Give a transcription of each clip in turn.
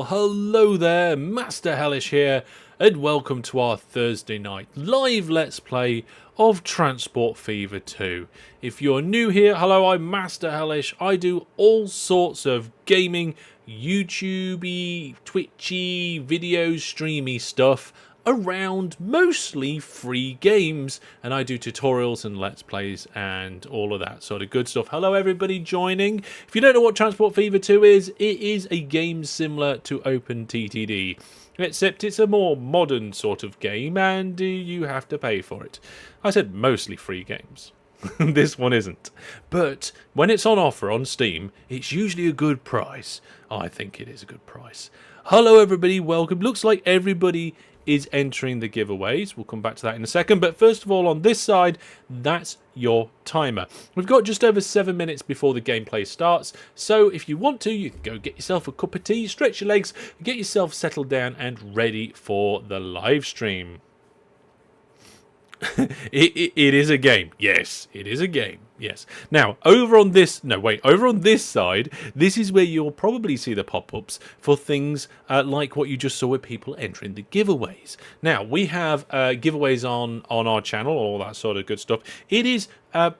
hello there, Master Hellish here, and welcome to our Thursday night live Let's Play of Transport Fever 2. If you're new here, hello, I'm Master Hellish. I do all sorts of gaming, YouTubey, Twitchy, videos, streamy stuff around mostly free games, and I do tutorials and let's plays and all of that sort of good stuff. Hello everybody joining. If you don't know what Transport Fever 2 is, it is a game similar to OpenTTD, except it's a more modern sort of game and you have to pay for it. I said mostly free games. This one isn't, but when it's on offer on Steam, it's usually a good price. I think it is a good price. Hello everybody, welcome. Looks like everybody is entering the giveaways. We'll come back to that in a second, but first of all, on this side, that's your timer. We've got just over 7 minutes before the gameplay starts, so if you want to, you can go get yourself a cup of tea, stretch your legs, get yourself settled down and ready for the live stream. It is a game. Yes, it is a game. Yes. Now, over on this side, this is where you'll probably see the pop-ups for things like what you just saw with people entering the giveaways. Now, we have giveaways on our channel, all that sort of good stuff. It is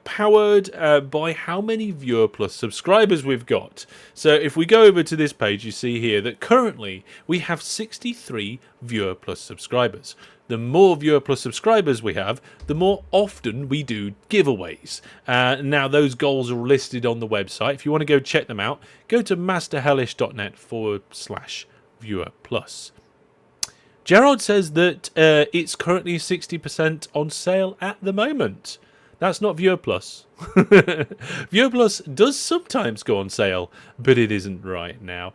powered by how many viewer plus subscribers we've got. So if we go over to this page, you see here that currently we have 63 viewer plus subscribers. The more viewer plus subscribers we have, the more often we do giveaways. Now, those goals are listed on the website. If you want to go check them out, go to masterhellish.net/viewer plus. Gerard says that it's currently 60% on sale at the moment. That's not Viewer Plus. Viewer Plus does sometimes go on sale, but it isn't right now.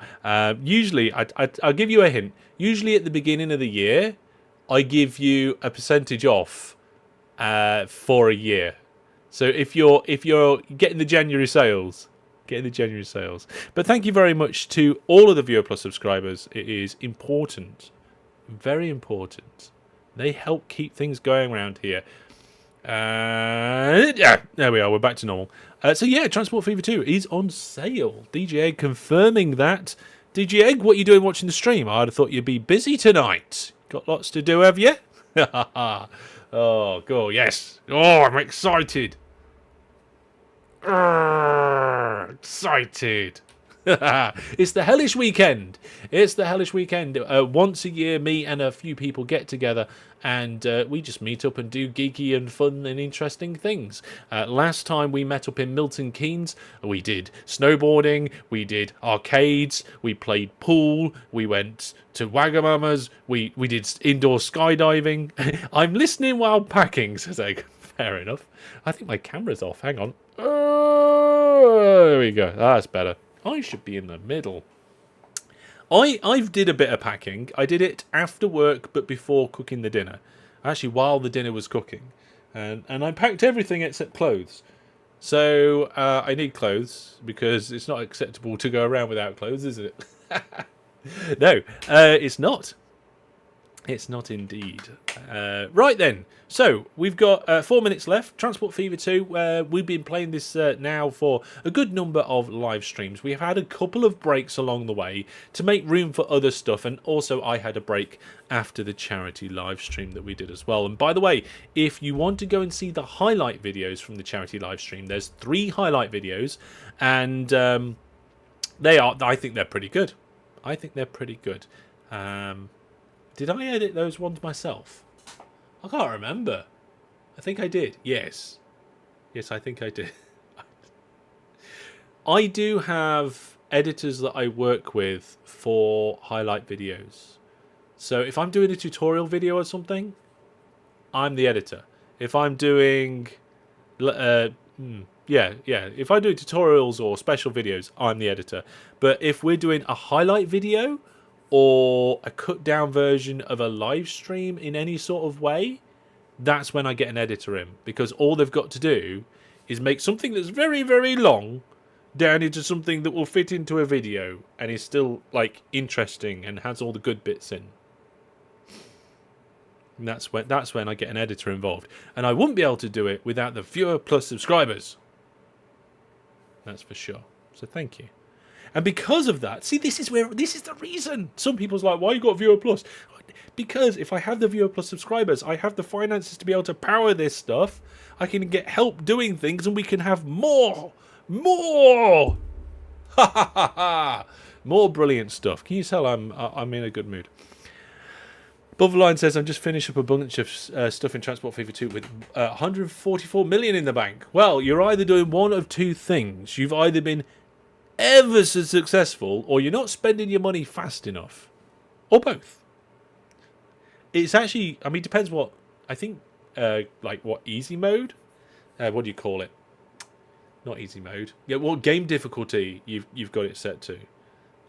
Usually, I'll give you a hint. Usually at the beginning of the year, I give you a percentage off for a year. So if you're getting the January sales, But thank you very much to all of the Viewer Plus subscribers. It is important, very important. They help keep things going around here. Yeah, there we are. We're back to normal. So yeah, Transport Fever 2 is on sale. DJ Egg confirming that. DJ Egg, what are you doing watching the stream? I'd have thought you'd be busy tonight. Got lots to do, have you? Oh, go, yes. Oh, I'm excited. Excited. It's the Hellish Weekend. It's the Hellish Weekend. Once a year, me and a few people get together and we just meet up and do geeky and fun and interesting things. Last time we met up in Milton Keynes, we did snowboarding, we did arcades, we played pool, we went to Wagamama's, we did indoor skydiving. I'm listening while packing, says Egg. Fair enough. I think my camera's off. Hang on. Oh, there we go. That's better. I should be in the middle. I've did a bit of packing. I did it after work, but before cooking the dinner. Actually, while the dinner was cooking. And I packed everything except clothes. So I need clothes, because it's not acceptable to go around without clothes, is it? No, it's not. It's not indeed. Right then, so we've got 4 minutes left. Transport Fever 2, we've been playing this now for a good number of live streams. We have had a couple of breaks along the way to make room for other stuff, and also I had a break after the charity live stream that we did as well. And by the way, if you want to go and see the highlight videos from the charity live stream, there's 3 highlight videos, and I think they're pretty good. I think they're pretty good. Did I edit those ones myself? I can't remember. I think I did. Yes. Yes, I think I did. I do have editors that I work with for highlight videos. So if I'm doing a tutorial video or something, I'm the editor. If I'm doing... if I do tutorials or special videos, I'm the editor. But if we're doing a highlight video or a cut down version of a live stream in any sort of way, that's when I get an editor in, because all they've got to do is make something that's very, very long down into something that will fit into a video and is still like interesting and has all the good bits in. And that's when I get an editor involved, and I wouldn't be able to do it without the viewer plus subscribers. That's for sure. So thank you. And because of that, see, this is the reason. Some people's like, why you got Viewer Plus? Because if I have the Viewer Plus subscribers, I have the finances to be able to power this stuff. I can get help doing things, and we can have more. Ha ha ha ha. More brilliant stuff. Can you tell I'm in a good mood? Above the line says, I'm just finished up a bunch of stuff in Transport Fever 2 with 144 million in the bank. Well, you're either doing one of two things. You've either been ever so successful, or you're not spending your money fast enough. Or both. It's actually, I mean, it depends what, I think, like what easy mode? What do you call it? Not easy mode. Yeah, what game difficulty you've got it set to.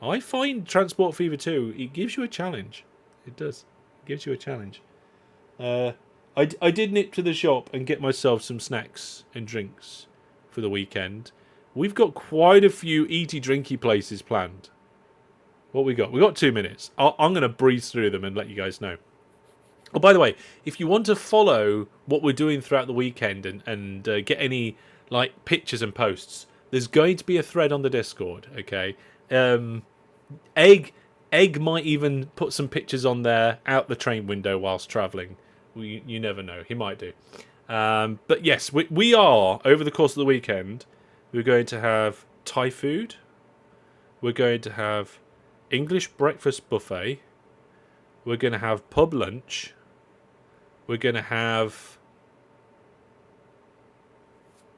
I find Transport Fever 2, it gives you a challenge. It does. It gives you a challenge. I did nip to the shop and get myself some snacks and drinks for the weekend. We've got quite a few eaty drinky places planned. What we got? We got 2 minutes. I'm going to breeze through them and let you guys know. Oh, by the way, if you want to follow what we're doing throughout the weekend and get any like pictures and posts, there's going to be a thread on the Discord. Okay, Egg might even put some pictures on there out the train window whilst travelling. You never know, he might do. But yes, we are over the course of the weekend. We're going to have Thai food. We're going to have English breakfast buffet. We're going to have pub lunch. We're going to have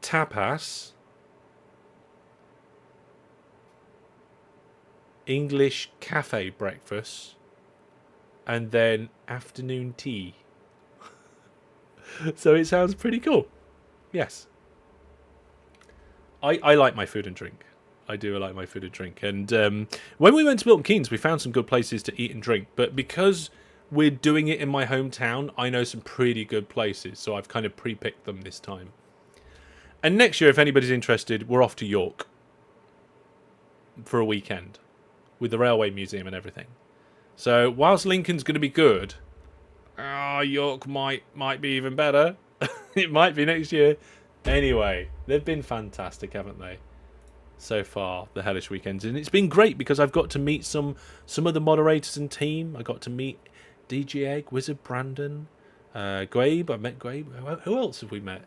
tapas, English cafe breakfast, and then afternoon tea. So it sounds pretty cool. Yes. I like my food and drink. I do like my food and drink. And when we went to Milton Keynes, we found some good places to eat and drink. But because we're doing it in my hometown, I know some pretty good places. So I've kind of pre-picked them this time. And next year, if anybody's interested, we're off to York for a weekend with the Railway Museum and everything. So whilst Lincoln's going to be good, York might be even better. It might be next year. Anyway, they've been fantastic, haven't they? So far, the Hellish Weekends. And it's been great because I've got to meet some of the moderators and team. I got to meet DG Egg, Wizard Brandon, Gabe. I met Gabe. Who else have we met?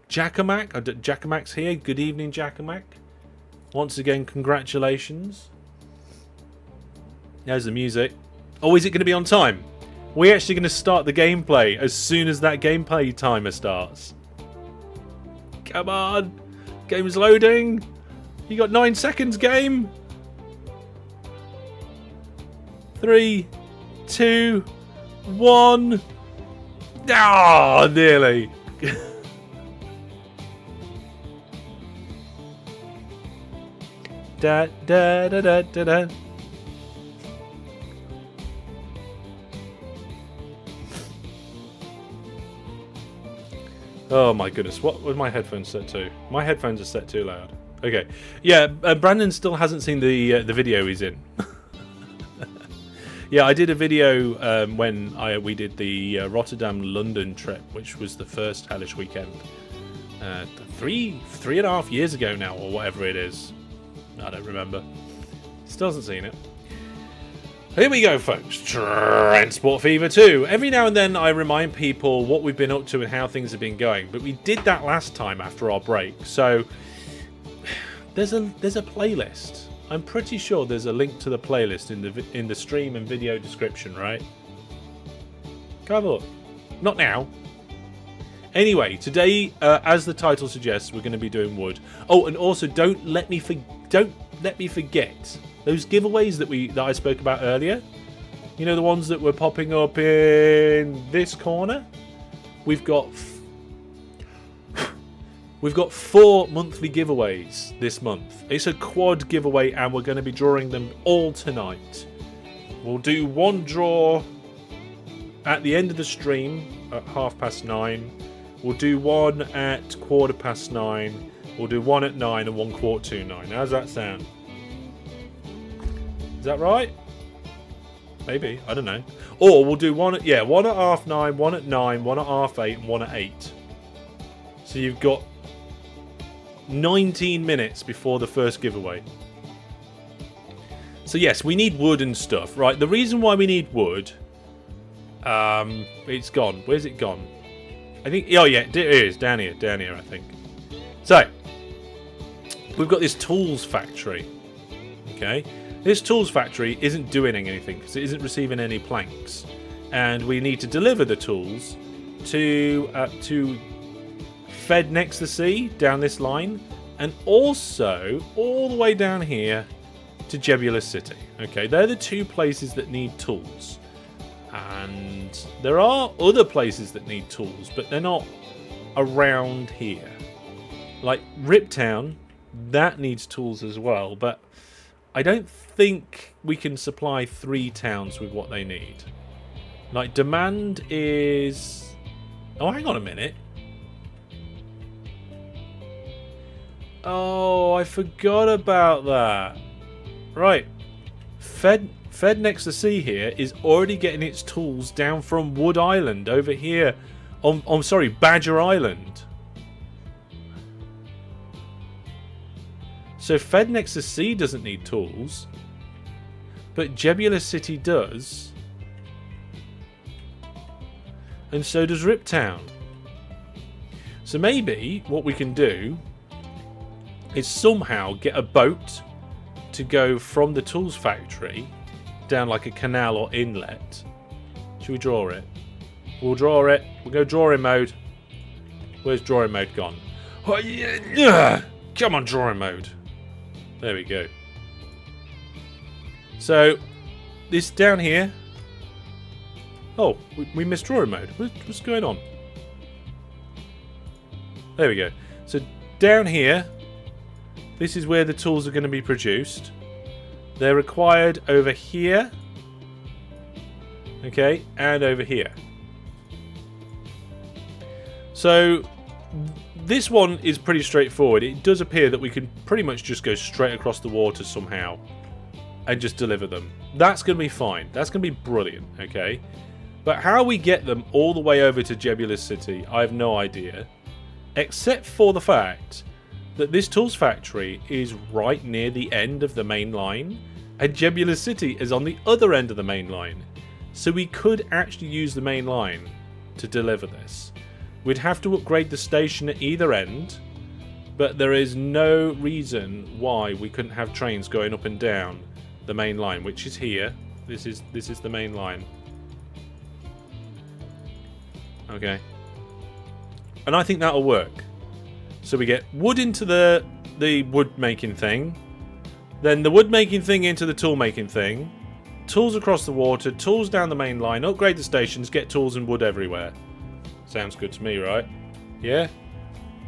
Jackamak. Jackamak's here. Good evening, Jackamak. Once again, congratulations. There's the music. Oh, is it going to be on time? We're actually going to start the gameplay as soon as that gameplay timer starts. Come on. Game's loading. You got 9 seconds, game. 3, 2, 1. Ah, nearly. Da da da da da da. Oh my goodness, what was my headphones set to? My headphones are set too loud. Okay, yeah, Brandon still hasn't seen the video he's in. Yeah, I did a video when we did the Rotterdam-London trip, which was the first Hellish weekend. 3.5 years ago now, or whatever it is. I don't remember. Still hasn't seen it. Here we go, folks. Transport Fever 2. Every now and then I remind people what we've been up to and how things have been going, but we did that last time after our break. So there's a playlist. I'm pretty sure there's a link to the playlist in the stream and video description, right? Come have a look. Not now. Anyway, today, as the title suggests, we're going to be doing wood. Oh, and also don't let me forget those giveaways that I spoke about earlier. You know, the ones that were popping up in this corner. We've got 4 monthly giveaways this month. It's a quad giveaway, and we're going to be drawing them all tonight. We'll do one draw at the end of the stream at 9:30. We'll do one at 9:15. We'll do one at 9 and one 9:15. How's that sound? Is that right? Maybe. I don't know. Or we'll do one at 9:30, one at 9, one at 8:30, and one at 8. So you've got 19 minutes before the first giveaway. So yes, we need wood and stuff. Right, the reason why we need wood... it's gone. Where's it gone? I think... Oh, yeah, it is. Down here, I think. So, we've got this tools factory. Okay? This tools factory isn't doing anything because it isn't receiving any planks. And we need to deliver the tools to Fed next to sea, down this line. And also, all the way down here to Jebulus City. Okay, they're the two places that need tools. And there are other places that need tools, but they're not around here. Like Riptown, that needs tools as well, but I don't think we can supply 3 towns with what they need. Like, demand is... Oh, hang on a minute. Oh, I forgot about that. Right. Fed next to sea here is already getting its tools down from Wood Island over here. I'm sorry, Badger Island. So Fed next to sea doesn't need tools. But Jebulus City does. And so does Riptown. So maybe what we can do is somehow get a boat to go from the tools factory down like a canal or inlet. Should we draw it? We'll draw it. We'll go drawing mode. Where's drawing mode gone? Oh, yeah. Come on, drawing mode. There we go. So, this down here. Oh, we missed drawing mode. What's going on? There we go. So, down here, this is where the tools are going to be produced. They're required over here. Okay, and over here. So, this one is pretty straightforward. It does appear that we can pretty much just go straight across the water somehow and just deliver them. That's going to be fine. That's going to be brilliant, okay? But how we get them all the way over to Jebulus City, I have no idea. Except for the fact that this tools factory is right near the end of the main line, and Jebulus City is on the other end of the main line. So we could actually use the main line to deliver this. We'd have to upgrade the station at either end, but there is no reason why we couldn't have trains going up and down the main line, which is here. This is the main line. Okay. And I think that'll work. So we get wood into the wood making thing, then the wood making thing into the tool making thing, tools across the water, tools down the main line, upgrade the stations, get tools and wood everywhere. Sounds good to me, right? Yeah?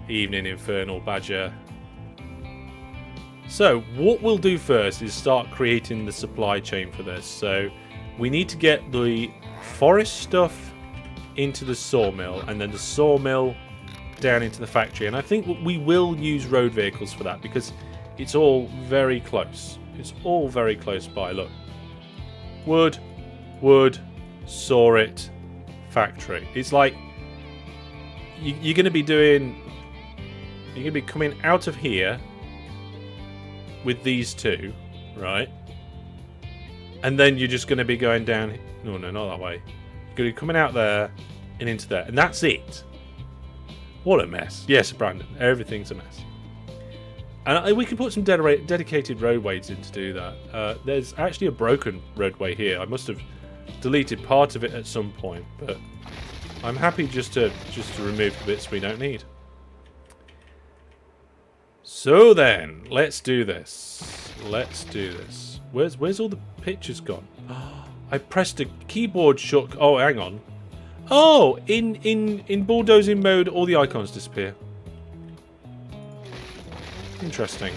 Evening, Infernal Badger. So, what we'll do first is start creating the supply chain for this. So, we need to get the forest stuff into the sawmill, and then the sawmill down into the factory. And I think we will use road vehicles for that, because it's all very close. It's all very close by. Look. Wood, saw it, factory. It's like you're going to be doing... You're going to be coming out of here with these two, right? And then you're just going to be going down... No, not that way. You're going to be coming out there and into there. And that's it. What a mess. Yes, Brandon. Everything's a mess. And we can put some dedicated roadways in to do that. There's actually a broken roadway here. I must have deleted part of it at some point, but I'm happy just to remove the bits we don't need. So then, let's do this. Let's do this. Where's all the pictures gone? I pressed a keyboard short. Oh, hang on. Oh, in bulldozing mode, all the icons disappear. Interesting.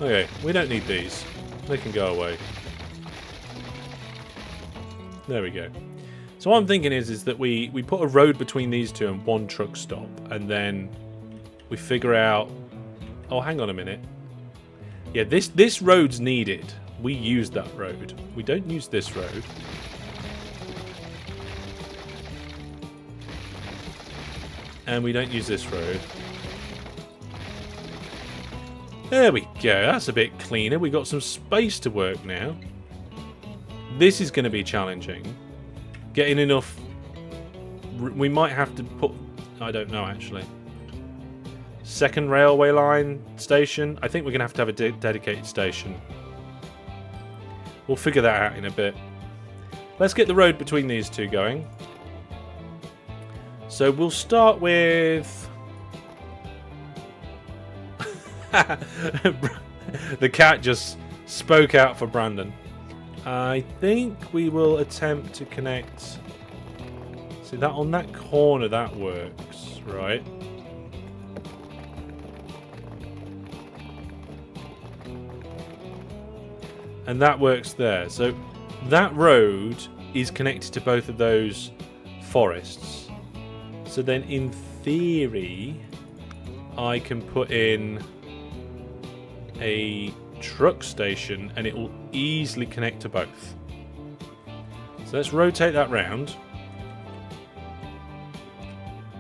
Okay, we don't need these. They can go away. There we go. So what I'm thinking is that we put a road between these two and one truck stop, and then we figure out... Oh, hang on a minute. Yeah, this road's needed. We use that road. We don't use this road. And we don't use this road. There we go. That's a bit cleaner. We got some space to work now. This is going to be challenging. Getting enough... We might have to put... I don't know, actually. Second railway line station. I think we're going to have a dedicated station. We'll figure that out in a bit. Let's get the road between these two going. So we'll start with... The cat just spoke out for Brandon. I think we will attempt to connect... See, that on that corner, that works, right? And that works there. So that road is connected to both of those forests. So then in theory, I can put in a truck station and it will easily connect to both. So let's rotate that round.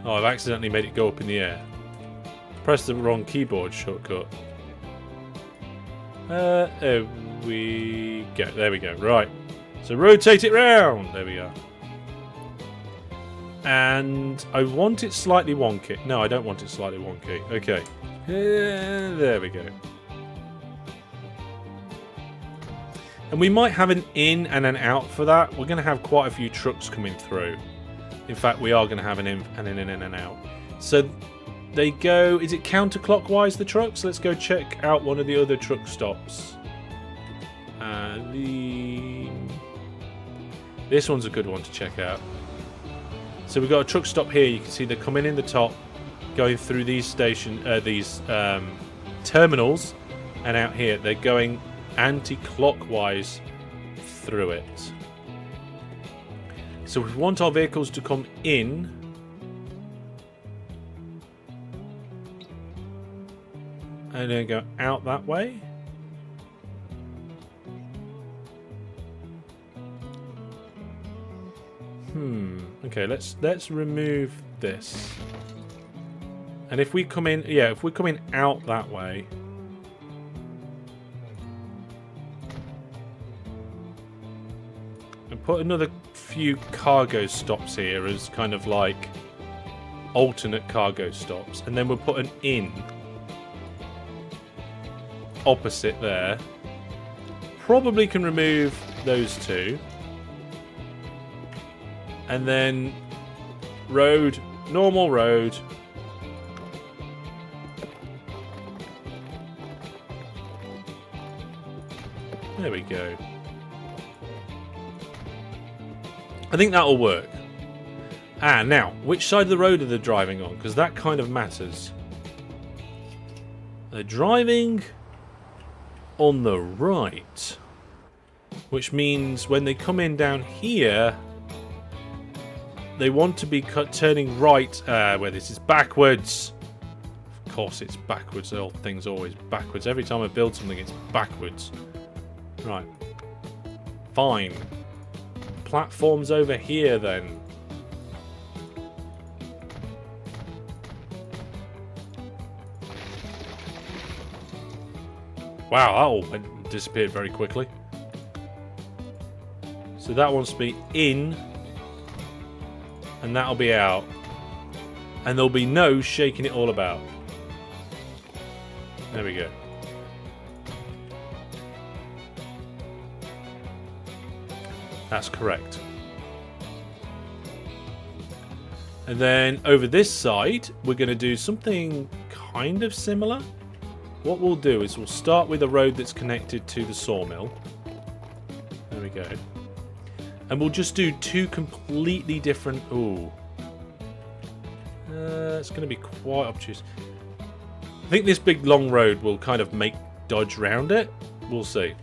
Oh, I've accidentally made it go up in the air. Press the wrong keyboard shortcut. There we go. There we go. Right. So rotate it round. There we are. And I want it slightly wonky. No, I don't want it slightly wonky. Okay. There we go. And we might have an in and an out for that. We're going to have quite a few trucks coming through. In fact, we are going to have an in and an out. So they go... Is it counterclockwise, the trucks? Let's go check out one of the other truck stops. This one's a good one to check out. So we've got a truck stop here. You can see they're coming in the top, going through these terminals, and out here they're going anti-clockwise through it. So we want our vehicles to come in and then go out that way. Okay, let's remove this. And if we come in, yeah, if we're coming out that way, and put another few cargo stops here as kind of like alternate cargo stops, and then we'll put an in opposite there. Probably can remove those two. And then road, normal road. There we go. I think that'll work. Now, which side of the road are they driving on? Because that kind of matters. They're driving on the right. Which means when they come in down here... They want to be turning right, where this is backwards. Of course it's backwards. The whole thing's always backwards. Every time I build something, it's backwards. Right. Fine. Platforms over here, then. Wow, that all disappeared very quickly. So that wants to be in... And that'll be out. And there'll be no shaking it all about. There we go. That's correct. And then over this side, we're going to do something kind of similar. What we'll do is we'll start with a road that's connected to the sawmill. There we go. And we'll just do two completely different... Ooh. It's going to be quite obtuse. I think this big long road will kind of make dodge round it. We'll see.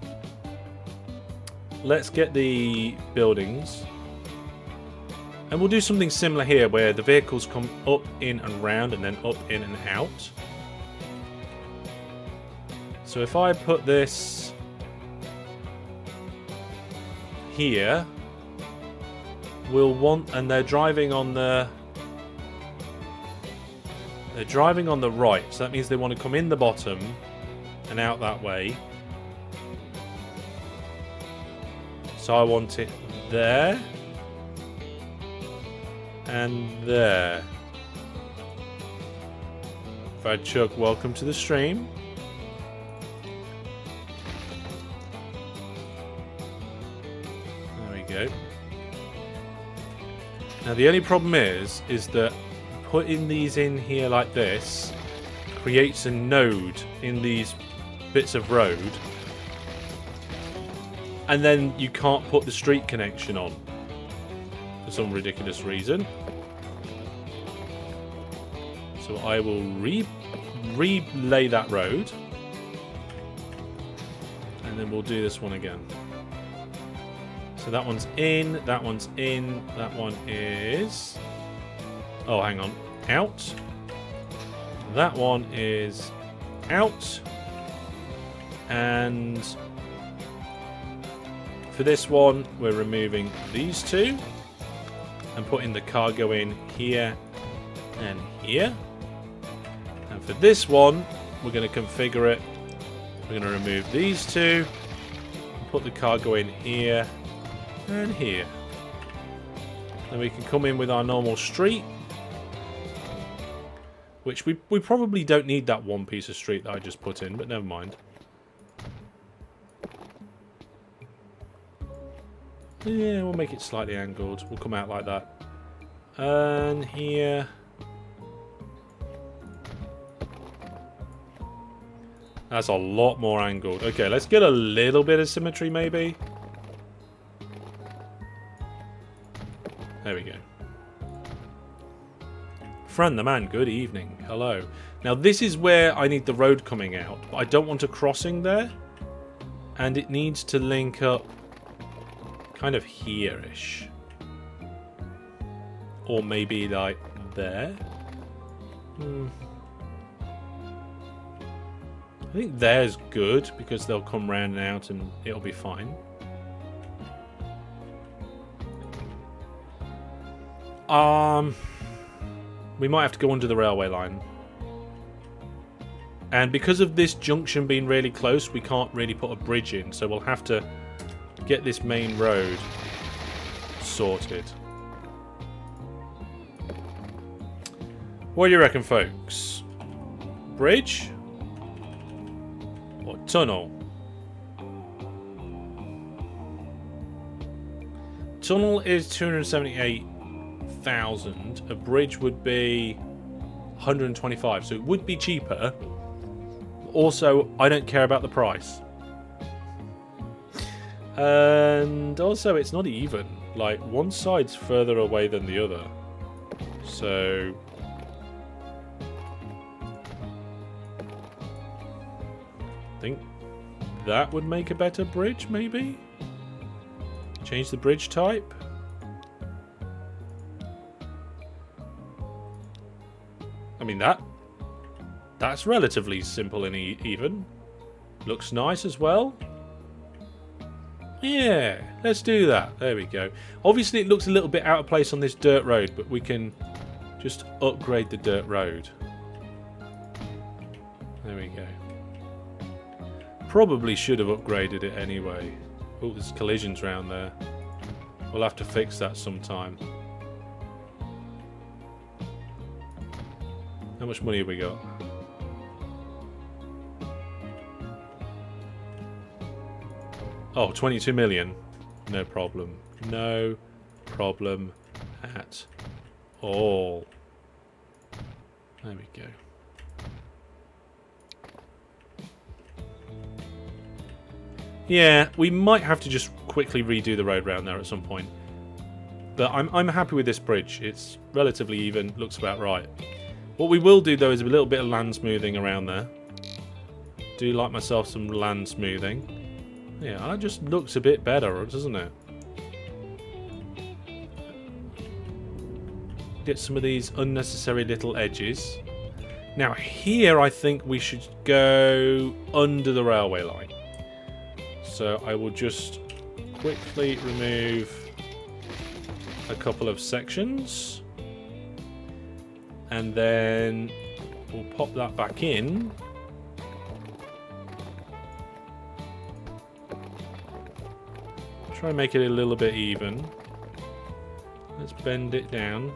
Let's get the buildings. And we'll do something similar here where the vehicles come up, in and round and then up, in and out. So if I put this here... We'll want, and they're driving on the right, so that means they want to come in the bottom and out that way. So I want it there and there. Fred Chuck, welcome to the stream. There we go. Now the only problem is that putting these in here like this creates a node in these bits of road, and then you can't put the street connection on for some ridiculous reason. So I will relay that road, and then we'll do this one again. So that one's in, that one's in, that one is... Oh, hang on. Out. That one is out. And for this one, we're removing these two and putting the cargo in here and here. And for this one, we're going to configure it. We're going to remove these two and put the cargo in here and here. Then we can come in with our normal street, which we probably don't need that one piece of street that I just put in, but never mind. Yeah, we'll make it slightly angled. We'll come out like that. And here. That's a lot more angled. Okay, let's get a little bit of symmetry maybe. There we go. Fran the man, good evening. Hello. Now this is where I need the road coming out, but I don't want a crossing there. And it needs to link up kind of here-ish. Or maybe like there. I think there's good because they'll come round and out and it'll be fine. We might have to go under the railway line. And because of this junction being really close, we can't really put a bridge in, so we'll have to get this main road sorted. What do you reckon, folks? Bridge or tunnel? Tunnel is 278,000. A bridge would be 125, so it would be cheaper. Also, I don't care about the price. And also, it's not even. Like, one side's further away than the other. So... I think that would make a better bridge, maybe? Change the bridge type? I mean, that's relatively simple and even. Looks nice as well. Yeah, let's do that. There we go. Obviously, it looks a little bit out of place on this dirt road, but we can just upgrade the dirt road. There we go. Probably should have upgraded it anyway. Oh, there's collisions around there. We'll have to fix that sometime. How much money have we got? Oh, 22 million. No problem. No problem at all. There we go. Yeah, we might have to just quickly redo the road round there at some point. But I'm happy with this bridge. It's relatively even, looks about right. What we will do though is a little bit of land smoothing around there. Do like myself some land smoothing. Yeah, that just looks a bit better, doesn't it? Get some of these unnecessary little edges. Now here I think we should go under the railway line. So I will just quickly remove a couple of sections. And then we'll pop that back in. Try and make it a little bit even. Let's bend it down.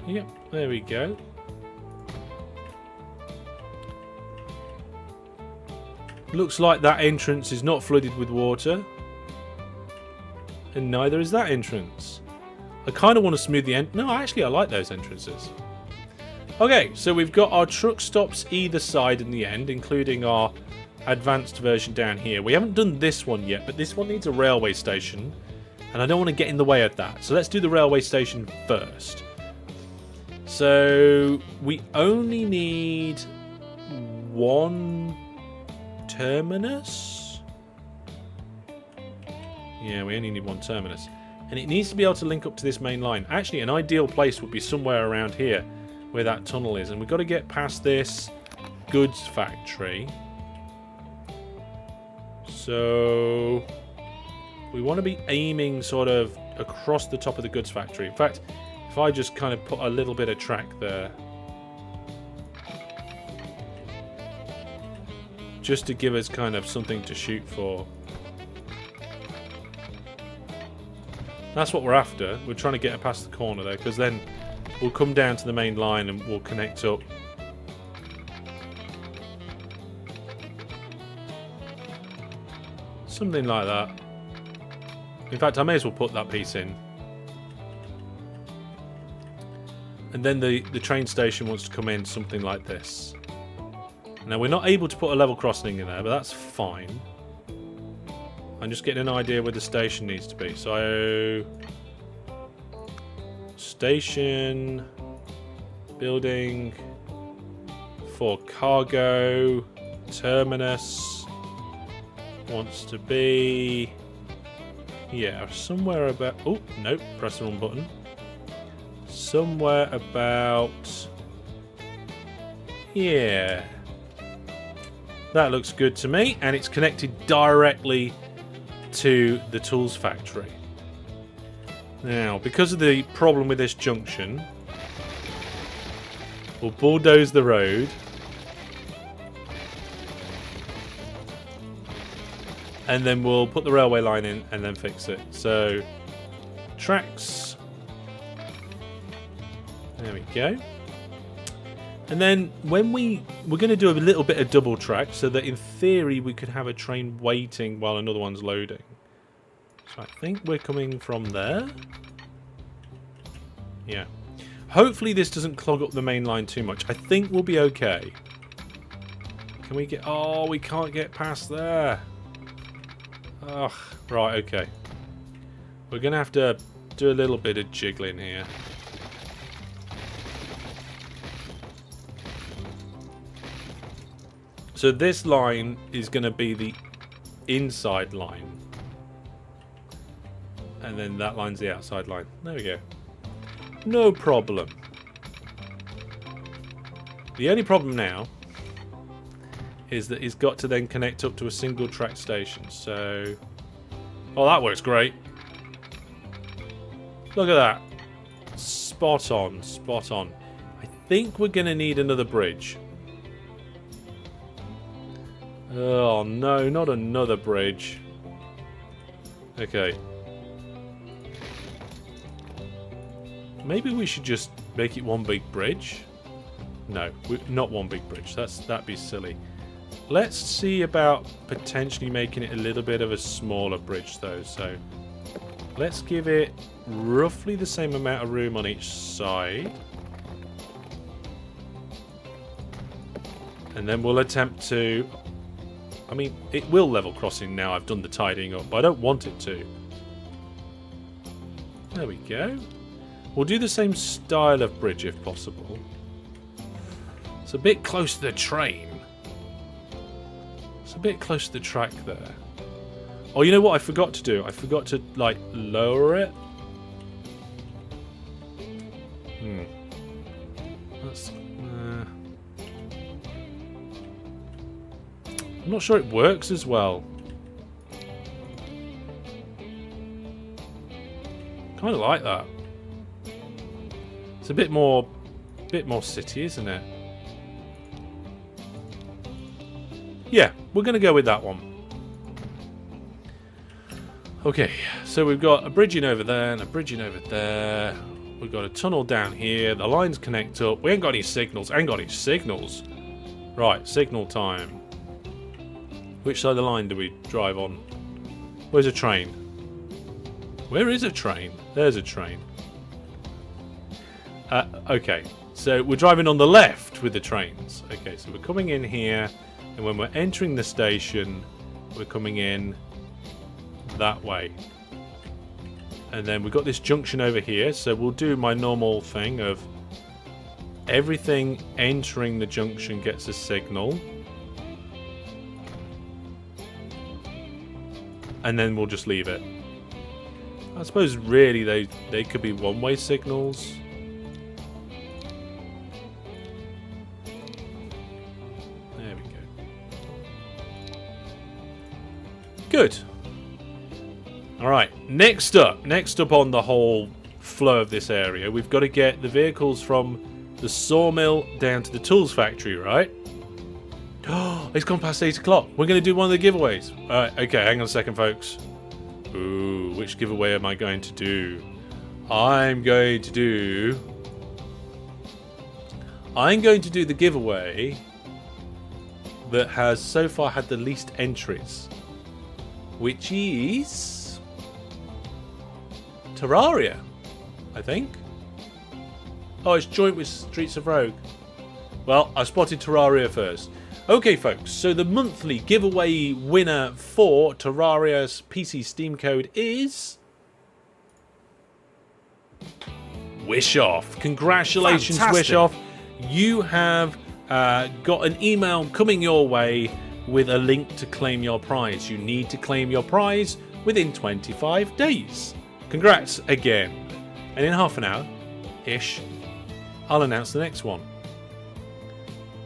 Yep, there we go. Looks like that entrance is not flooded with water. And neither is that entrance. I kind of want to smooth the end. No, actually, I like those entrances. Okay, so we've got our truck stops either side in the end, including our advanced version down here. We haven't done this one yet, but this one needs a railway station. And I don't want to get in the way of that. So let's do the railway station first. So we only need one terminus. Yeah, we only need one terminus. And it needs to be able to link up to this main line. Actually, an ideal place would be somewhere around here where that tunnel is. And we've got to get past this goods factory. So we want to be aiming sort of across the top of the goods factory. In fact, if I just kind of put a little bit of track there, just to give us kind of something to shoot for. That's what we're after. We're trying to get past the corner there, because then we'll come down to the main line and we'll connect up. Something like that. In fact, I may as well put that piece in. And then the train station wants to come in something like this. Now, we're not able to put a level crossing in there, but that's fine. I'm just getting an idea where the station needs to be. So, station, building for cargo, terminus wants to be, yeah, somewhere about, oh, nope, press the wrong button. Somewhere about, yeah. That looks good to me, and it's connected directly to the tools factory. Now, because of the problem with this junction, we'll bulldoze the road. And then we'll put the railway line in and then fix it. So, tracks. There we go. And then when we're going to do a little bit of double track so that in theory we could have a train waiting while another one's loading. So I think we're coming from there. Yeah. Hopefully this doesn't clog up the main line too much. I think we'll be okay. Can we get... Oh, we can't get past there. Ugh. Right, okay. We're going to have to do a little bit of jiggling here. So this line is going to be the inside line. And then that line's the outside line. There we go. No problem. The only problem now is that it's got to then connect up to a single track station. So... Oh, that works great. Look at that. Spot on, spot on. I think we're going to need another bridge. Oh no, not another bridge. Okay. Maybe we should just make it one big bridge. No, not one big bridge. That'd be silly. Let's see about potentially making it a little bit of a smaller bridge though. So let's give it roughly the same amount of room on each side. And then we'll attempt to... I mean, it will level crossing now I've done the tidying up, but I don't want it to. There we go. We'll do the same style of bridge if possible. It's a bit close to the train. It's a bit close to the track there. Oh, you know what I forgot to do? I forgot to, like, lower it. That's... I'm not sure it works as well. Kind of like that. It's a bit more city, isn't it? Yeah, we're going to go with that one. Okay, so we've got a bridging over there and a bridging over there. We've got a tunnel down here. The lines connect up. We ain't got any signals. Ain't got any signals. Right, signal time. Which side of the line do we drive on? Where's a train? Where is a train? There's a train. Okay, so we're driving on the left with the trains. Okay, so we're coming in here, and when we're entering the station, we're coming in that way. And then we've got this junction over here, so we'll do my normal thing of everything entering the junction gets a signal. And then we'll just leave it. I suppose really they could be one-way signals. There we go. Good. Alright, next up on the whole flow of this area, we've got to get the vehicles from the sawmill down to the tools factory, right? Oh, it's gone past 8 o'clock. We're going to do one of the giveaways. Alright, okay, hang on a second, folks. Ooh, which giveaway am I going to do? I'm going to do the giveaway that has so far had the least entries, which is Terraria, I think. Oh, it's joint with Streets of Rogue. Well, I spotted Terraria first. Okay, folks, so the monthly giveaway winner for Terraria's PC Steam code is Wishoff. Congratulations, Fantastic. Wishoff. You have got an email coming your way with a link to claim your prize. You need to claim your prize within 25 days. Congrats again. And in half an hour-ish, I'll announce the next one.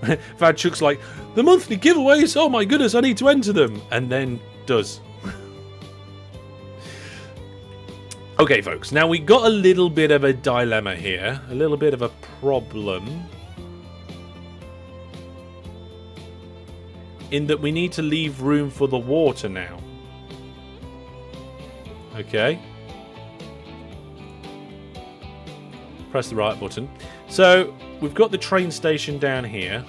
Vadchuk's like, the monthly giveaways, oh my goodness, I need to enter them. And then does. Okay, folks, now we got a little bit of a dilemma here. A little bit of a problem. In that we need to leave room for the water now. Okay. Press the right button. So, we've got the train station down here.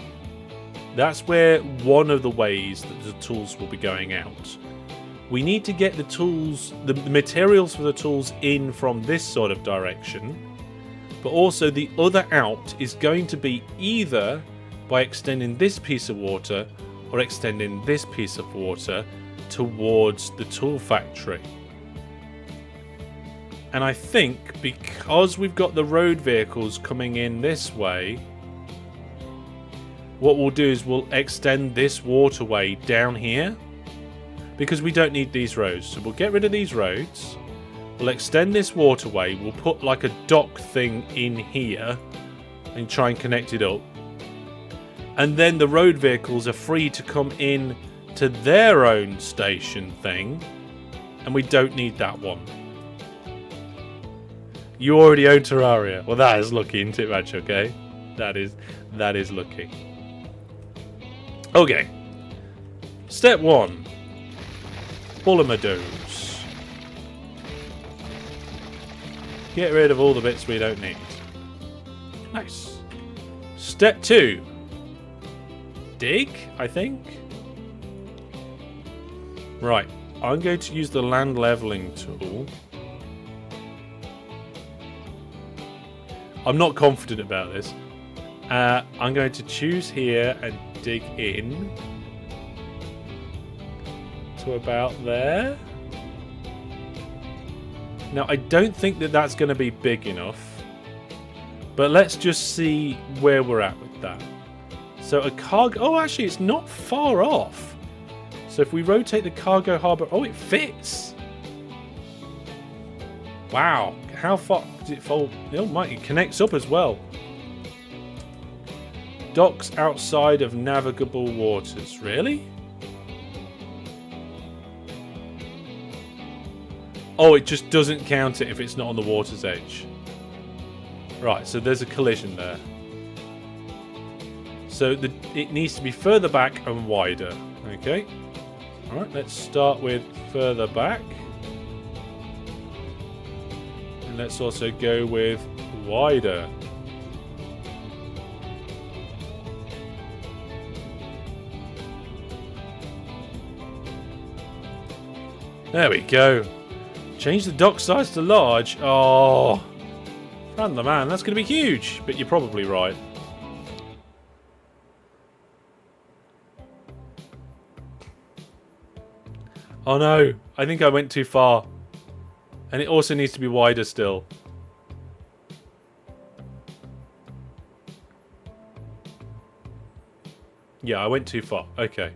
That's where one of the ways that the tools will be going out. We need to get the tools, the materials for the tools in from this sort of direction. But also the other out is going to be either by extending this piece of water or extending this piece of water towards the tool factory. And I think because we've got the road vehicles coming in this way, what we'll do is we'll extend this waterway down here because we don't need these roads. So we'll get rid of these roads. We'll extend this waterway. We'll put like a dock thing in here and try and connect it up. And then the road vehicles are free to come in to their own station thing. And we don't need that one. You already own Terraria. Well, that is lucky, isn't it, Raj? Okay, that is lucky. Okay. Step 1. Bullamados. Get rid of all the bits we don't need. Nice. Step 2. Dig, I think. Right. I'm going to use the land leveling tool. I'm not confident about this. I'm going to choose here and dig in to about there. Now, I don't think that that's going to be big enough, but let's just see where we're at with that. So a cargo... Oh, actually, it's not far off. So if we rotate the cargo harbour... Oh, it fits. Wow. How far does it fold? Oh my, it connects up as well. Docks outside of navigable waters. Really? Oh, it just doesn't count it if it's not on the water's edge. Right, so there's a collision there. So it needs to be further back and wider. Okay. Alright, let's start with further back. And let's also go with wider. There we go. Change the dock size to large. Oh, man, that's going to be huge. But you're probably right. Oh no, I think I went too far. And it also needs to be wider still. Yeah, I went too far. Okay.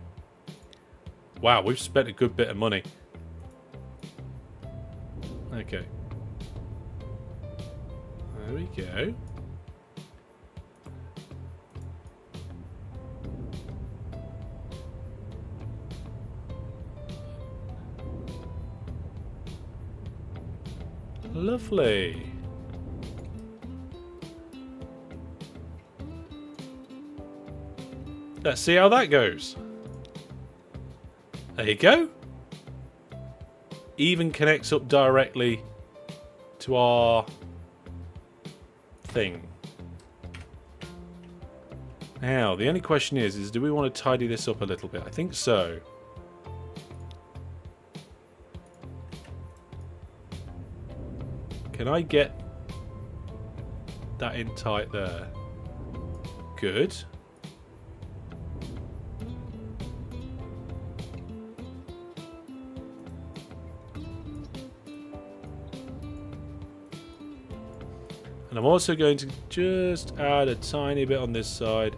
Wow, we've spent a good bit of money. Okay. There we go. Lovely. Let's see how that goes. There you go. Even connects up directly to our thing. Now, the only question is do we want to tidy this up a little bit? I think so. Can I get that in tight there? Good. And I'm also going to just add a tiny bit on this side.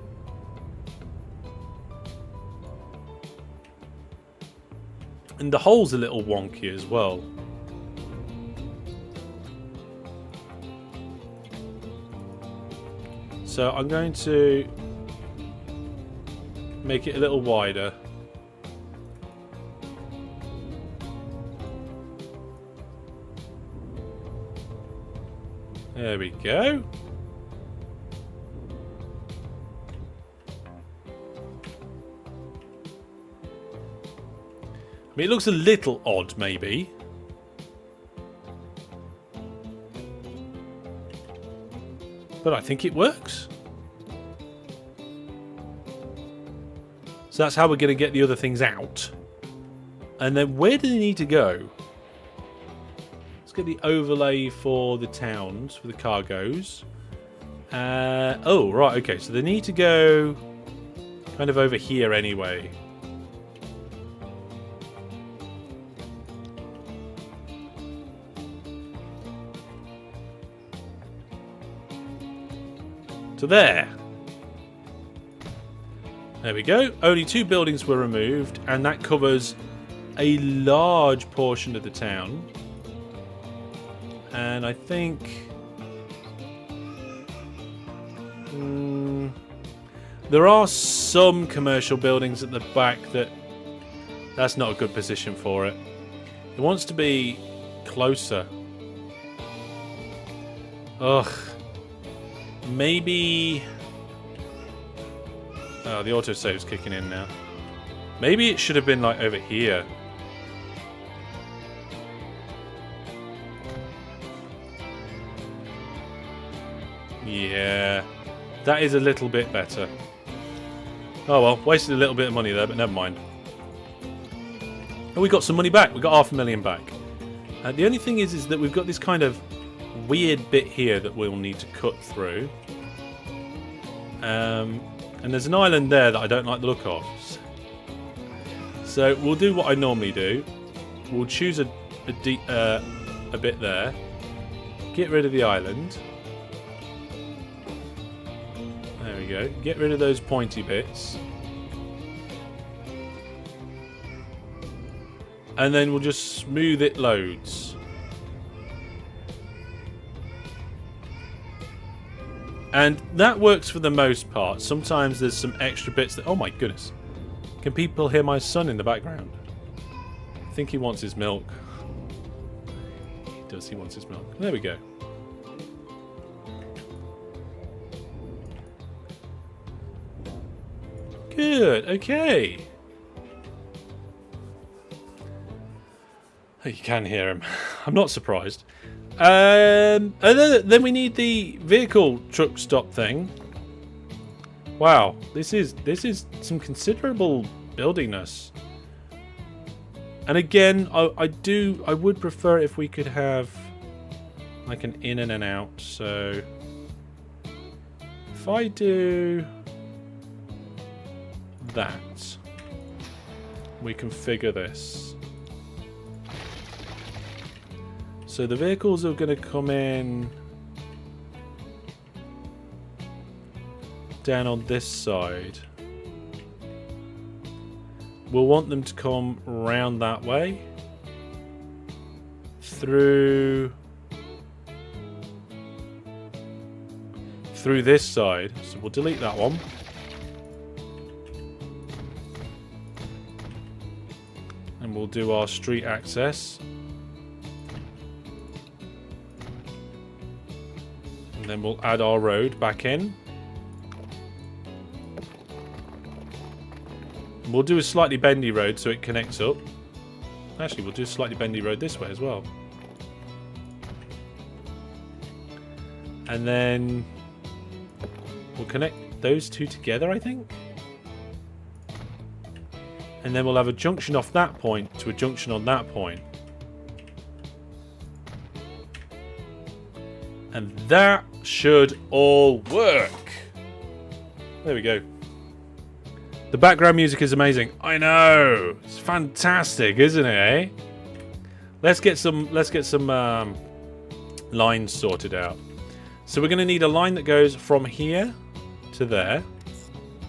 And the hole's a little wonky as well. So I'm going to make it a little wider. There we go. I mean, it looks a little odd, maybe. But I think it works. So that's how we're going to get the other things out. And then where do they need to go? Let's get the overlay for the towns, for the cargoes. Oh, right, okay. So they need to go kind of over here anyway. So there. There we go. Only 2 buildings were removed, and that covers a large portion of the town. And I think there are some commercial buildings at the back that's not a good position for it. It wants to be closer. Ugh. Maybe... Oh, the autosave's kicking in now. Maybe it should have been like over here. Yeah, that is a little bit better. Oh well, wasted a little bit of money there, but never mind. And we got some money back. We got $500,000 back. The only thing is that we've got this kind of weird bit here that we'll need to cut through. And there's an island there that I don't like the look of. So we'll do what I normally do. We'll choose a bit there. Get rid of the island. There we go. Get rid of those pointy bits. And then we'll just smooth it loads. And that works for the most part. Sometimes there's some extra bits that... Oh my goodness. Can people hear my son in the background? I think he wants his milk. He does, he wants his milk. There we go. Good, okay. Oh, you can hear him. I'm not surprised. And then we need the vehicle truck stop thing. Wow, this is some considerable buildingness. And again, I would prefer if we could have like an in and an out. So if I do that, we configure this. So the vehicles are going to come in down on this side. We'll want them to come round that way through this side. So we'll delete that one. And we'll do our street access. And then we'll add our road back in. And we'll do a slightly bendy road so it connects up. Actually, we'll do a slightly bendy road this way as well. And then we'll connect those two together, I think. And then we'll have a junction off that point to a junction on that point. And that should all work. There we go. The background music is amazing. I know. It's fantastic, isn't it, eh? Let's get some lines sorted out. So we're going to need a line that goes from here to there.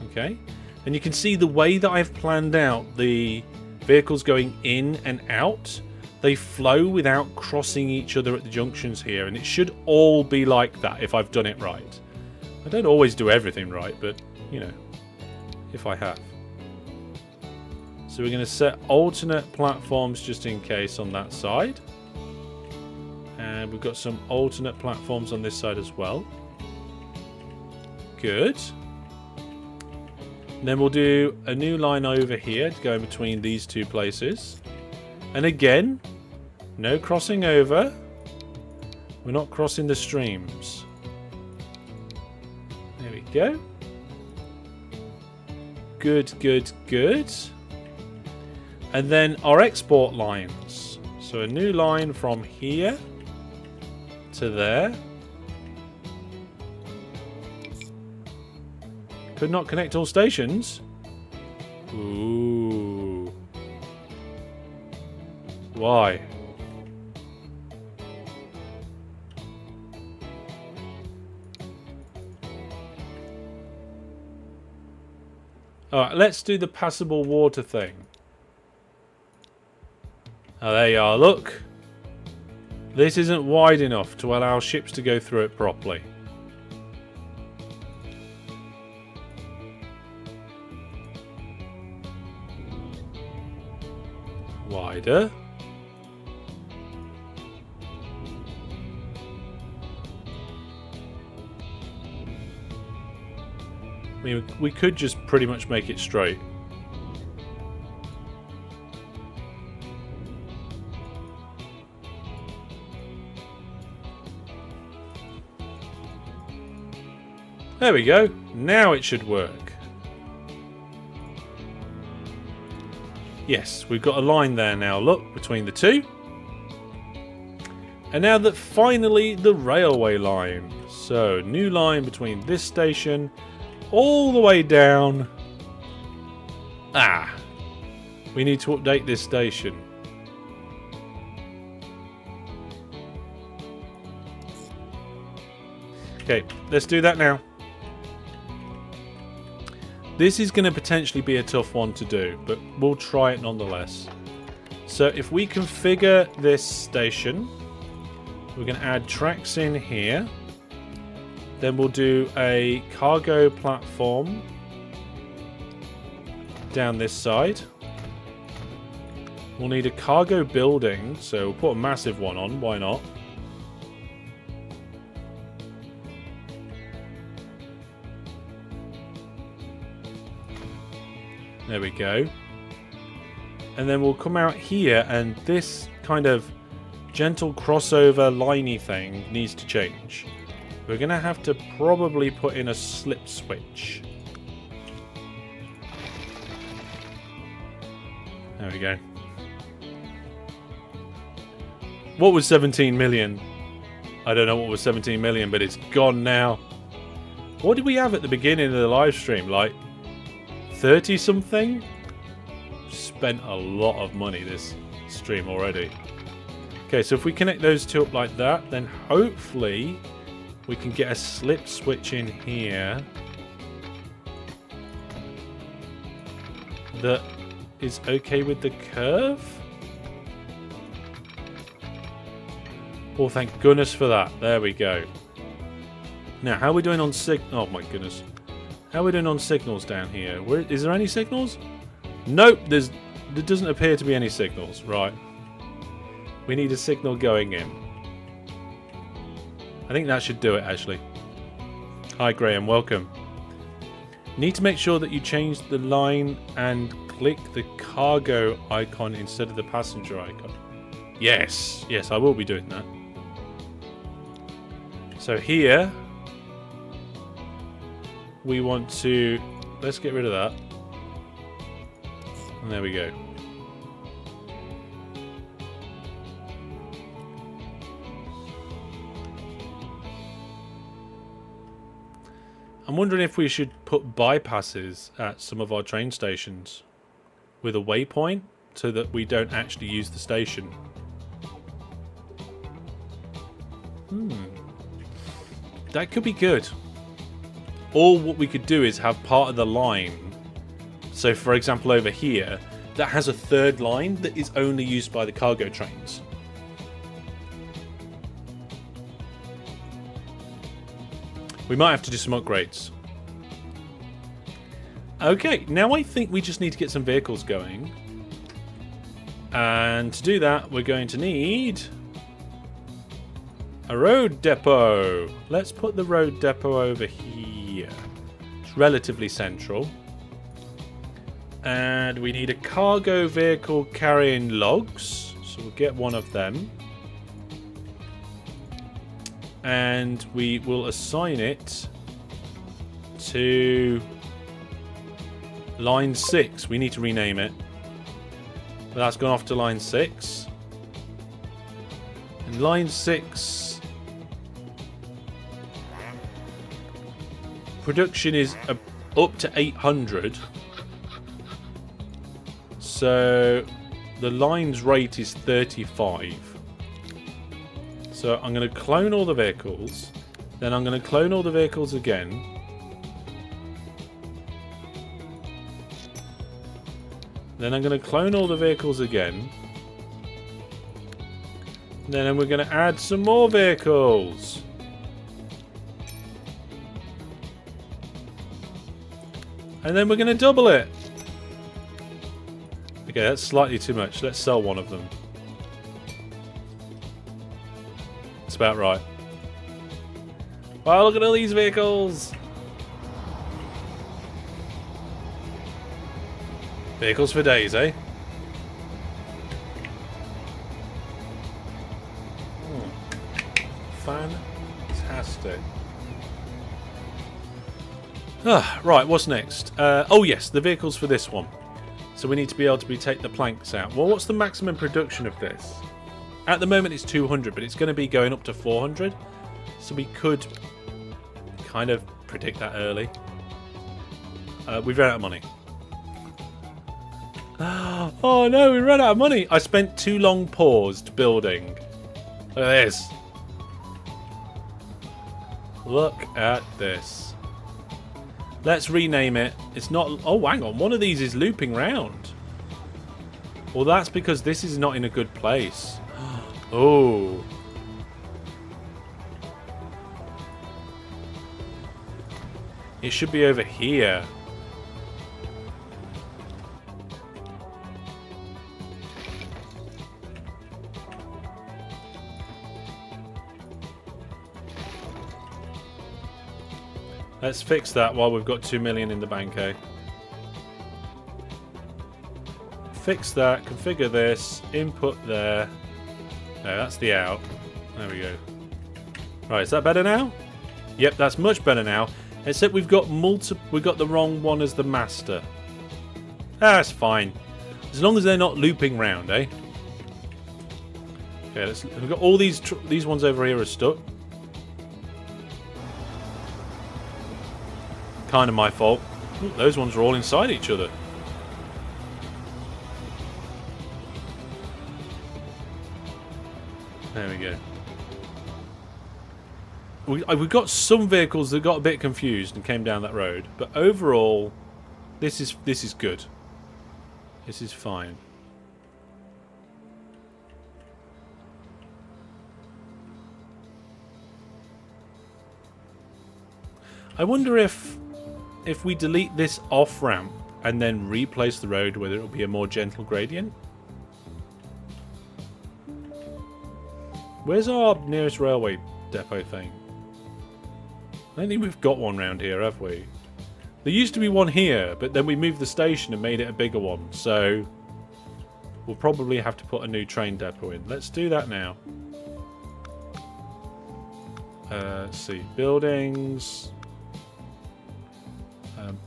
Okay. And you can see the way that I've planned out the vehicles going in and out. They flow without crossing each other at the junctions here. And it should all be like that if I've done it right. I don't always do everything right, but, you know, if I have. So we're going to set alternate platforms just in case on that side. And we've got some alternate platforms on this side as well. Good. And then we'll do a new line over here to go in between these two places. And again, no crossing over. We're not crossing the streams. There we go. Good, good, good. And then our export lines. So a new line from here to there. Could not connect all stations. Ooh. Why? Alright, let's do the passable water thing. Oh, there you are, look. This isn't wide enough to allow ships to go through it properly. Wider. I mean, we could just pretty much make it straight. There we go. Now it should work. Yes, we've got a line there now, look, between the two. And now that finally the railway line. So, new line between this station all the way down. Ah, we need to update this station. Okay, let's do that now. This is going to potentially be a tough one to do, but we'll try it nonetheless. So if we configure this station, we're going to add tracks in here. Then we'll do a cargo platform down this side. We'll need a cargo building, so we'll put a massive one on, why not? There we go. And then we'll come out here, and this kind of gentle crossover liney thing needs to change. We're going to have to probably put in a slip switch. There we go. What was 17 million? I don't know what was 17 million, but it's gone now. What did we have at the beginning of the live stream? Like 30 something? Spent a lot of money this stream already. Okay, so if we connect those two up like that, then hopefully we can get a slip switch in here that is okay with the curve. Oh, thank goodness for that. There we go. Now, how are we doing on oh my goodness. How are we doing on signals down here? Is there any signals? Nope, there doesn't appear to be any signals. Right. We need a signal going in. I think that should do it, actually. Hi, Graham. Welcome. Need to make sure that you change the line and click the cargo icon instead of the passenger icon. Yes. Yes, I will be doing that. So here, we want to... Let's get rid of that. And there we go. I'm wondering if we should put bypasses at some of our train stations with a waypoint so that we don't actually use the station. That could be good. Or what we could do is have part of the line. So for example over here, that has a third line that is only used by the cargo trains. We might have to do some upgrades. Okay, now I think we just need to get some vehicles going. And to do that, we're going to need a road depot. Let's put the road depot over here. It's relatively central. And we need a cargo vehicle carrying logs. So we'll get one of them. And we will assign it to line 6. We need to rename it. But that's gone off to line 6. And line 6 production is up to 800. So the line's rate is 35. So I'm going to clone all the vehicles. Then I'm going to clone all the vehicles again. Then I'm going to clone all the vehicles again. Then we're going to add some more vehicles. And then we're going to double it. Okay, that's slightly too much. Let's sell one of them. That's about right. Wow, look at all these vehicles. Vehicles for days, eh? Fantastic. Right, what's next? Oh yes, the vehicles for this one. So we need to be able to take the planks out. Well, what's the maximum production of this? At the moment it's 200, but it's going to be going up to 400. So we could kind of predict that early. We've run out of money. Oh no, we ran out of money. I spent too long paused building. Look at this. Look at this. Let's rename it. It's not... Oh, hang on. One of these is looping round. Well, that's because this is not in a good place. Oh. It should be over here. Let's fix that while we've got 2 million in the bank, eh? Fix that, configure this, input there. No, that's the out. There we go. Right, is that better now? Yep, that's much better now. Except we've got the wrong one as the master. That's fine. As long as they're not looping round, eh? Okay, we've got all these ones over here are stuck. Kind of my fault. Ooh, those ones are all inside each other. There we go. We've got some vehicles that got a bit confused and came down that road, but overall, this is good. This is fine. I wonder if we delete this off ramp and then replace the road, whether it'll be a more gentle gradient. Where's our nearest railway depot thing? I don't think we've got one round here, have we? There used to be one here, but then we moved the station and made it a bigger one, so we'll probably have to put a new train depot in. Let's do that now. Let's see. Buildings.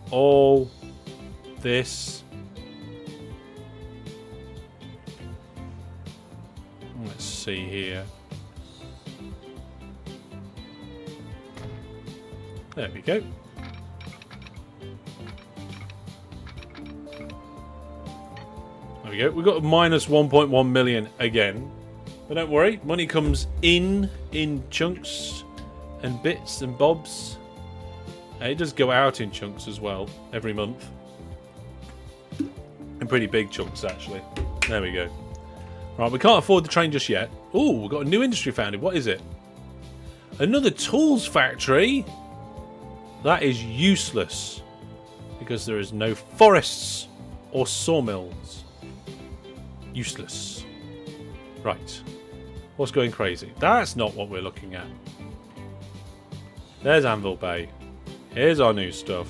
All this. Let's see here. There we go. There we go. We've got a minus 1.1 million again. But don't worry, money comes in chunks and bits and bobs. And it does go out in chunks as well, every month. In pretty big chunks, actually. There we go. Right, we can't afford the train just yet. Oh, we've got a new industry founded. What is it? Another tools factory? That is useless. Because there is no forests or sawmills. Useless. Right. What's going crazy? That's not what we're looking at. There's Anvil Bay. Here's our new stuff.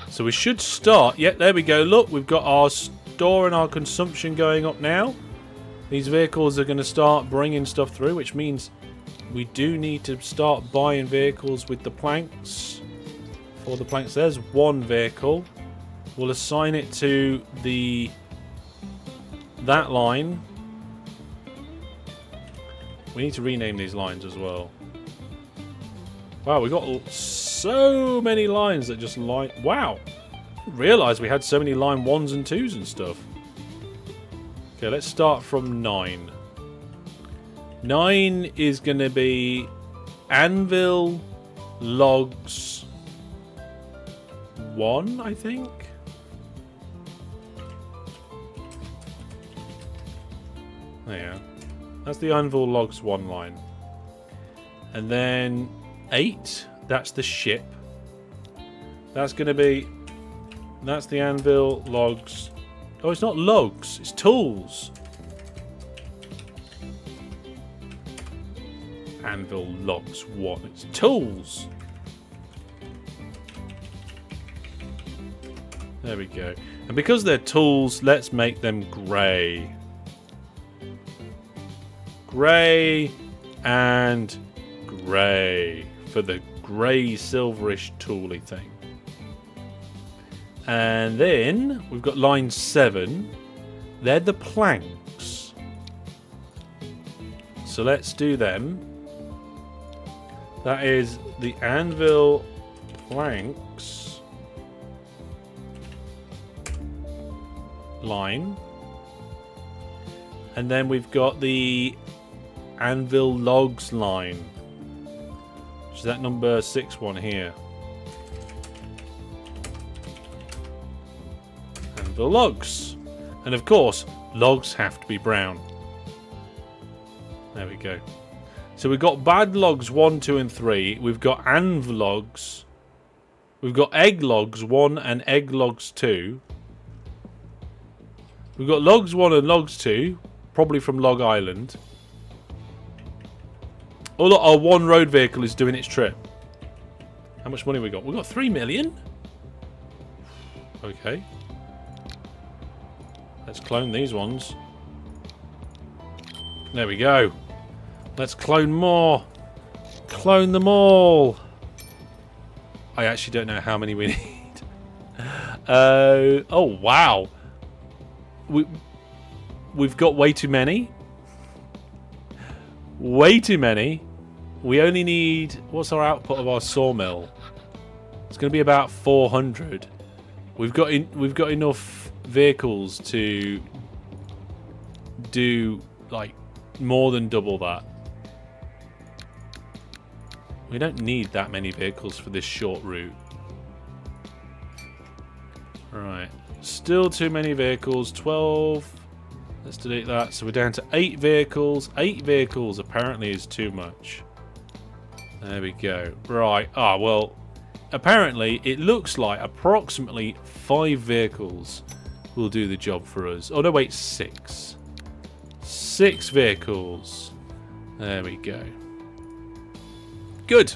So we should start. Yep, there we go. Look, we've got our store and our consumption going up now. These vehicles are going to start bringing stuff through, which means we do need to start buying vehicles with the planks. For the planks, there's one vehicle. We'll assign it to that line. We need to rename these lines as well. Wow, we got so many lines that just line. Wow, I didn't realise we had so many line 1s and 2s and stuff. Okay, let's start from 9. 9 is going to be Anvil Logs 1, I think. Yeah, that's the Anvil Logs 1 line. And then 8, that's the ship. That's going to be... That's the Anvil Logs... Oh, it's not logs, it's tools. Anvil Logs 1, it's tools. There we go. And because they're tools, let's make them grey. Grey and grey. For the grey silverish tooly thing. And then we've got line 7. They're the planks. So let's do them. That is the Anvil Planks line. And then we've got the Anvil Logs line. Which is that number 6 one here. Anvil Logs. And of course, logs have to be brown. There we go. So we've got bad logs 1, 2 and 3. We've got Anvil Logs. We've got egg logs 1 and egg logs 2. We've got logs 1 and logs 2. Probably from Log Island. Oh look, our one road vehicle is doing its trip. How much money we got? We got 3 million? Okay. Let's clone these ones. There we go. Let's clone more. Clone them all. I actually don't know how many we need. Oh, wow. We've got way too many. Way too many. We only need... What's our output of our sawmill? It's going to be about 400. We've got enough vehicles to do, like, more than double that. We don't need that many vehicles for this short route. Right. Still too many vehicles. 12. Let's delete that. So we're down to 8 vehicles. 8 vehicles apparently is too much. There we go. Right. Ah, well, apparently it looks like approximately 5 vehicles will do the job for us. Oh, no, wait. 6. 6 vehicles. There we go. Good.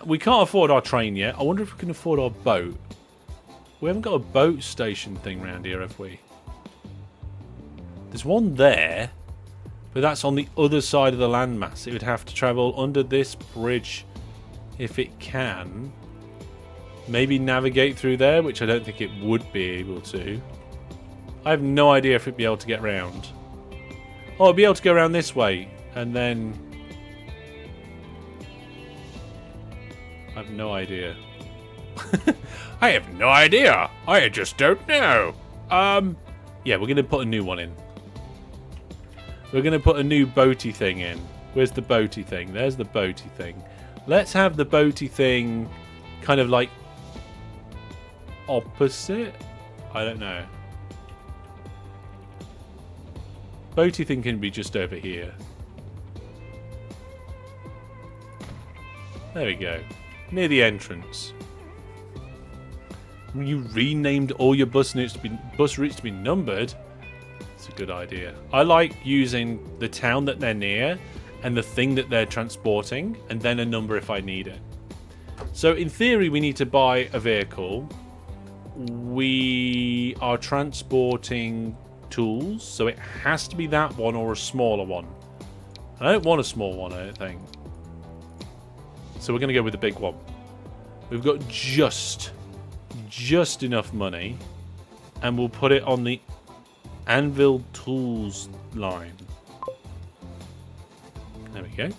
We can't afford our train yet. I wonder if we can afford our boat. We haven't got a boat station thing around here, have we? There's one there, but that's on the other side of the landmass. It would have to travel under this bridge if it can. Maybe navigate through there, which I don't think it would be able to. I have no idea if it'd be able to get round. Oh, it'd be able to go around this way, and then... I have no idea. I have no idea. I just don't know. Yeah, we're going to put a new one in. We're going to put a new boaty thing in. Where's the boaty thing? There's the boaty thing. Let's have the boaty thing kind of like opposite. I don't know. Boaty thing can be just over here. There we go. Near the entrance. You renamed all your bus routes to be numbered. It's a good idea. I like using the town that they're near and the thing that they're transporting, and then a number if I need it. So in theory, we need to buy a vehicle. We are transporting tools, so it has to be that one or a smaller one. I don't want a small one, I don't think. So we're going to go with the big one. We've got just enough money, and we'll put it on the unrivaled tools line. There we go.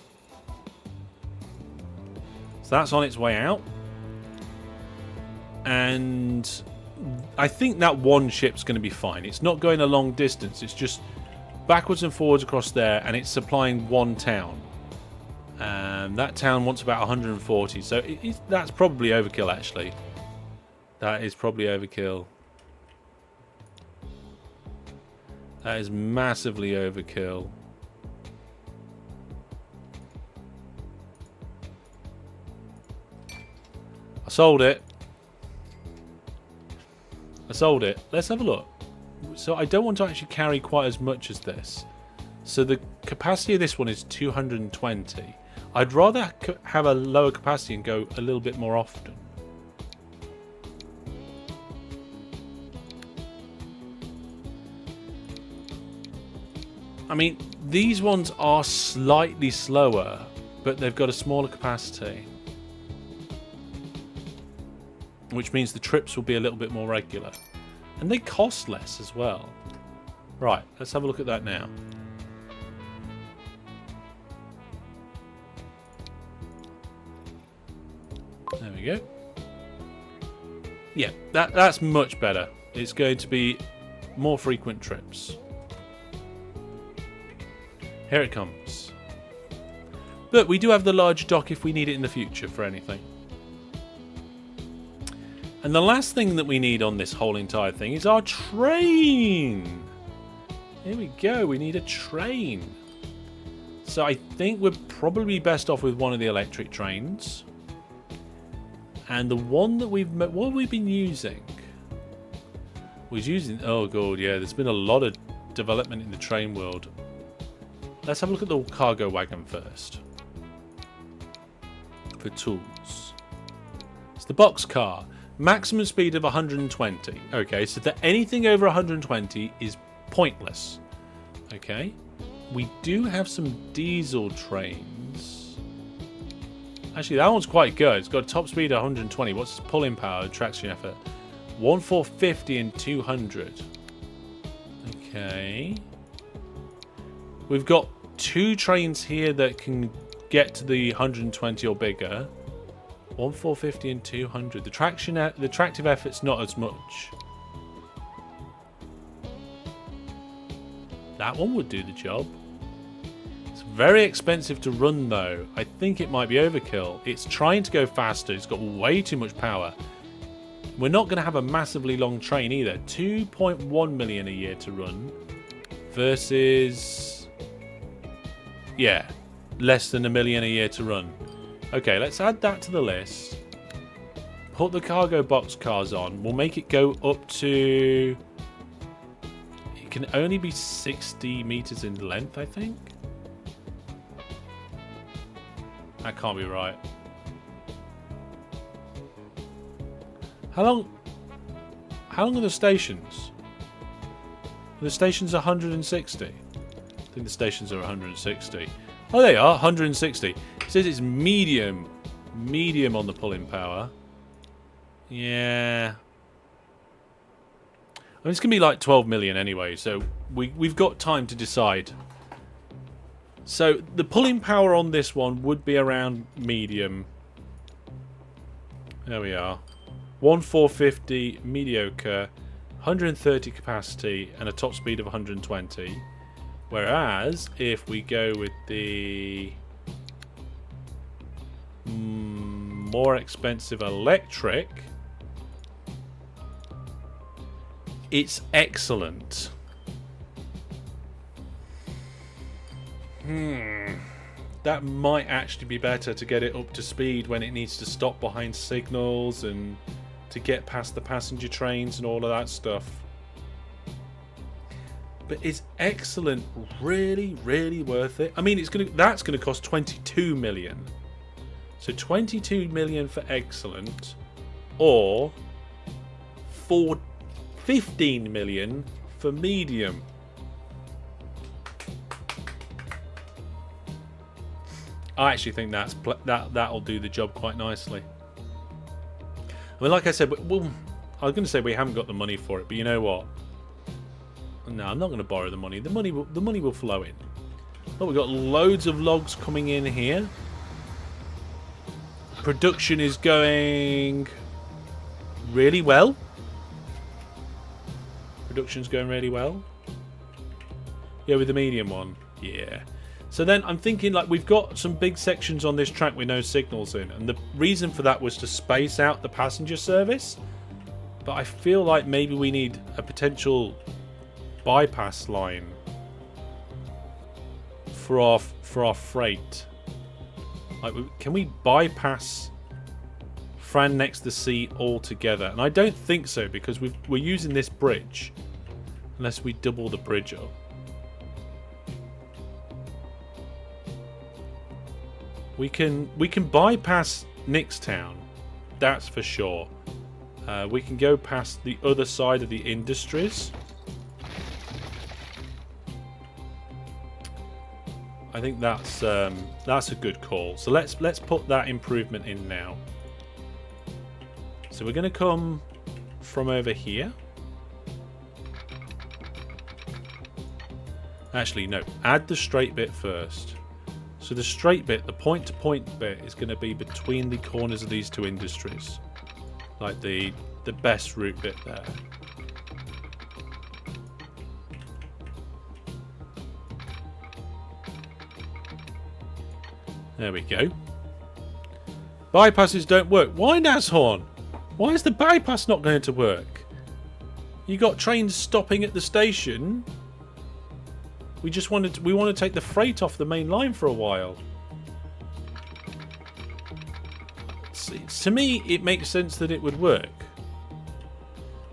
So that's on its way out. And I think that one ship's going to be fine. It's not going a long distance. It's just backwards and forwards across there, and it's supplying one town. That town wants about 140, so that's probably overkill, actually. That is probably overkill. That is massively overkill. I sold it. I sold it. Let's have a look. So I don't want to actually carry quite as much as this. So the capacity of this one is 220. I'd rather have a lower capacity and go a little bit more often. I mean, these ones are slightly slower, but they've got a smaller capacity. Which means the trips will be a little bit more regular. And they cost less as well. Right, let's have a look at that now. There we go. Yeah, that's much better. It's going to be more frequent trips. Here it comes. But we do have the large dock if we need it in the future for anything. And the last thing that we need on this whole entire thing is our train. Here we go. We need a train. So I think we're probably best off with one of the electric trains. And the one that what have we been using? We're using, oh god, yeah, there's been a lot of development in the train world. Let's have a look at the cargo wagon first. For tools. It's the box car. Maximum speed of 120. Okay, so that anything over 120 is pointless. Okay. We do have some diesel trains. Actually, that one's quite good. It's got top speed 120. What's its pulling power, traction effort? 1450 and 200. Okay. We've got 2 trains here that can get to the 120 or bigger. 1450 and 200. The tractive effort's not as much. That one would do the job. It's very expensive to run though. I think it might be overkill. It's trying to go faster. It's got way too much power. We're not going to have a massively long train either. 2.1 million a year to run versus, yeah, less than $1 million a year to run. Okay, let's add that to the list. Put the cargo box cars on. We'll make it go up to... It can only be 60 meters in length, I think. That can't be right. How long are the stations? The stations are 160. I think the stations are 160. Oh, they are 160. It says it's medium on the pulling power. Yeah. I mean, it's gonna be like 12 million anyway, so we've got time to decide. So the pulling power on this one would be around medium. There we are. 1450 mediocre, 130 capacity, and a top speed of 120. Whereas if we go with the more expensive electric, it's excellent. That might actually be better to get it up to speed when it needs to stop behind signals and to get past the passenger trains and all of that stuff. But it's excellent, really, really worth it. I mean, that's gonna cost 22 million. So 22 million for excellent, or 15 million for medium. I actually think that'll do the job quite nicely. I mean, like I said, I was going to say we haven't got the money for it, but you know what? No, I'm not going to borrow the money. The money will flow in. Look, we've got loads of logs coming in here. Production is going really well. Production's going really well. Yeah, with the medium one. Yeah. So then I'm thinking, like, we've got some big sections on this track with no signals in, and the reason for that was to space out the passenger service. But I feel like maybe we need a potential bypass line for our freight. Like, can we bypass Fran next to the sea altogether? And I don't think so, because we're using this bridge, unless we double the bridge up. We can bypass Nixtown, that's for sure. We can go past the other side of the industries. I think that's a good call. So let's put that improvement in now. So we're going to come from over here. Actually, no. Add the straight bit first. So the straight bit, the point-to-point bit, is going to be between the corners of these two industries. Like the best route bit there. There we go. Bypasses don't work. Why, Nashorn? Why is the bypass not going to work? You got trains stopping at the station. We want to take the freight off the main line for a while. To me, it makes sense that it would work.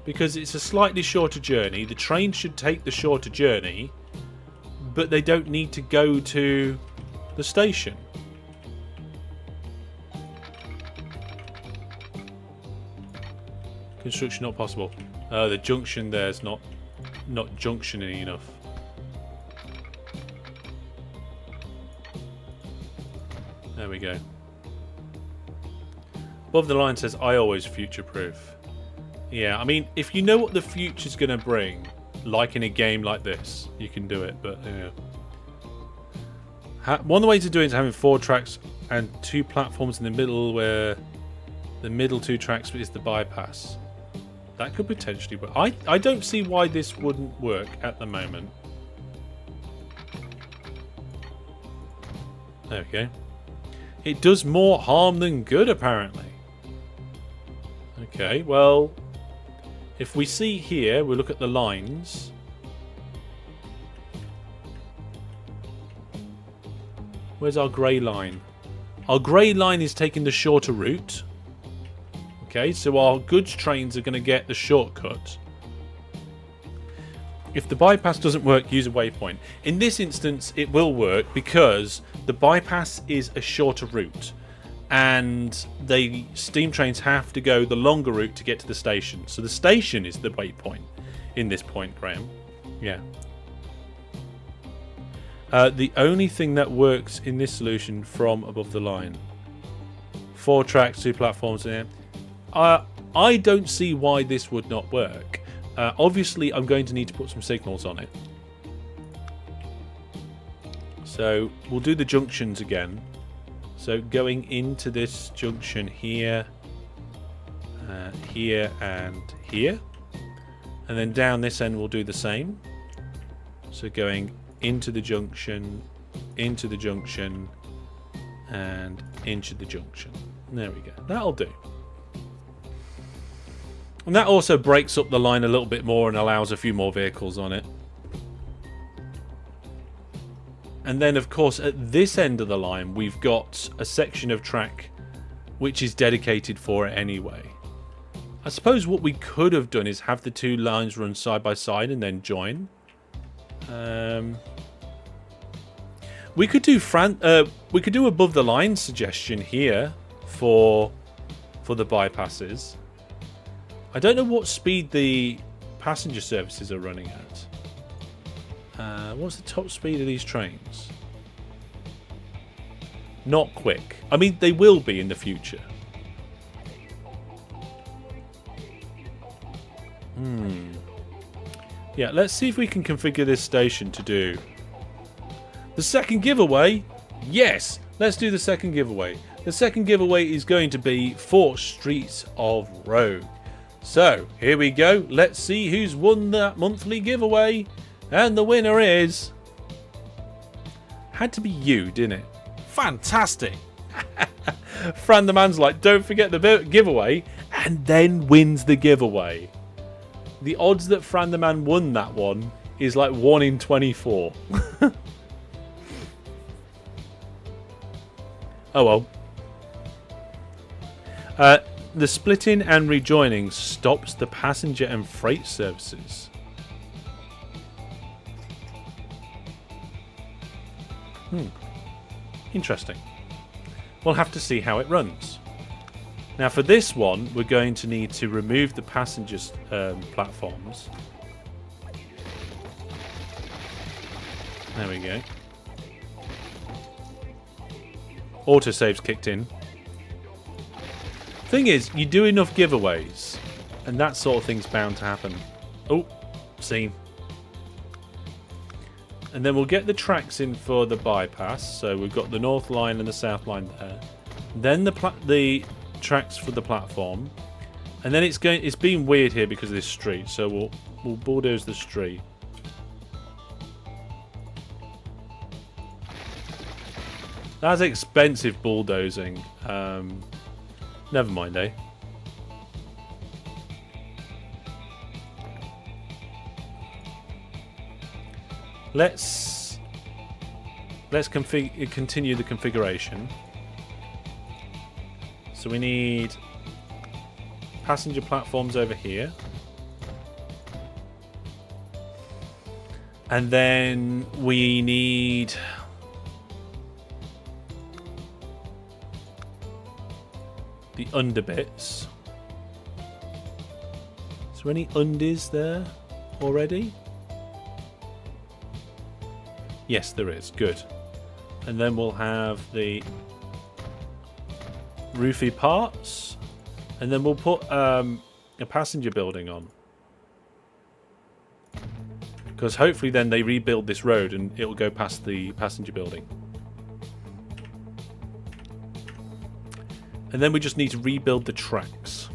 Because it's a slightly shorter journey. The train should take the shorter journey. But they don't need to go to the station. Construction not possible. The junction there's not not junctioning enough. There we go. Above the line says, I always future-proof. Yeah, I mean, if you know what the future's going to bring, like in a game like this, you can do it, but, yeah. One of the ways to do it is having 4 tracks and 2 platforms in the middle where the middle 2 tracks is the bypass. That could potentially work. I don't see why this wouldn't work at the moment. There we go. It does more harm than good, apparently. Okay, well, if we see here, we look at the lines. Where's our grey line? Our grey line is taking the shorter route. Okay, so our goods trains are going to get the shortcut. If the bypass doesn't work, use a waypoint. In this instance, it will work because the bypass is a shorter route. And the steam trains have to go the longer route to get to the station. So the station is the waypoint in this point, Graham. Yeah. The only thing that works in this solution from above the line. 4 tracks, 2 platforms in it. I don't see why this would not work. Obviously, I'm going to need to put some signals on it. So we'll do the junctions again. So going into this junction here, here and here. And then down this end we'll do the same. So going into the junction, and into the junction. There we go. That'll do. And that also breaks up the line a little bit more and allows a few more vehicles on it. And then, of course, at this end of the line, we've got a section of track which is dedicated for it anyway. I suppose what we could have done is have the 2 lines run side by side and then join. We could do above the line suggestion here for the bypasses. I don't know what speed the passenger services are running at. What's the top speed of these trains? Not quick. I mean, they will be in the future. Yeah, let's see if we can configure this station to do the second giveaway. Yes, let's do the second giveaway. The second giveaway is going to be 4 Streets of Rogue. So, here we go. Let's see who's won that monthly giveaway. And the winner is... Had to be you, didn't it? Fantastic. Fran the man's like, don't forget the giveaway. And then wins the giveaway. The odds that Fran the man won that one is like 1 in 24. Oh well. The splitting and rejoining stops the passenger and freight services. Interesting. We'll have to see how it runs. Now for this one, we're going to need to remove the passengers' platforms. There we go. Autosave's kicked in. Thing is, you do enough giveaways, and that sort of thing's bound to happen. Oh, see. And then we'll get the tracks in for the bypass. So we've got the north line and the south line there. Then the tracks for the platform, and then it's being weird here because of this street. So we'll bulldoze the street. That's expensive bulldozing. Never mind, eh? Let's continue the configuration. So we need passenger platforms over here. And then we need the under bits. Is there any undies there already? Yes, there is. Good. And then we'll have the roofy parts. And then we'll put a passenger building on. Because hopefully then they rebuild this road and it will go past the passenger building. And then we just need to rebuild the tracks.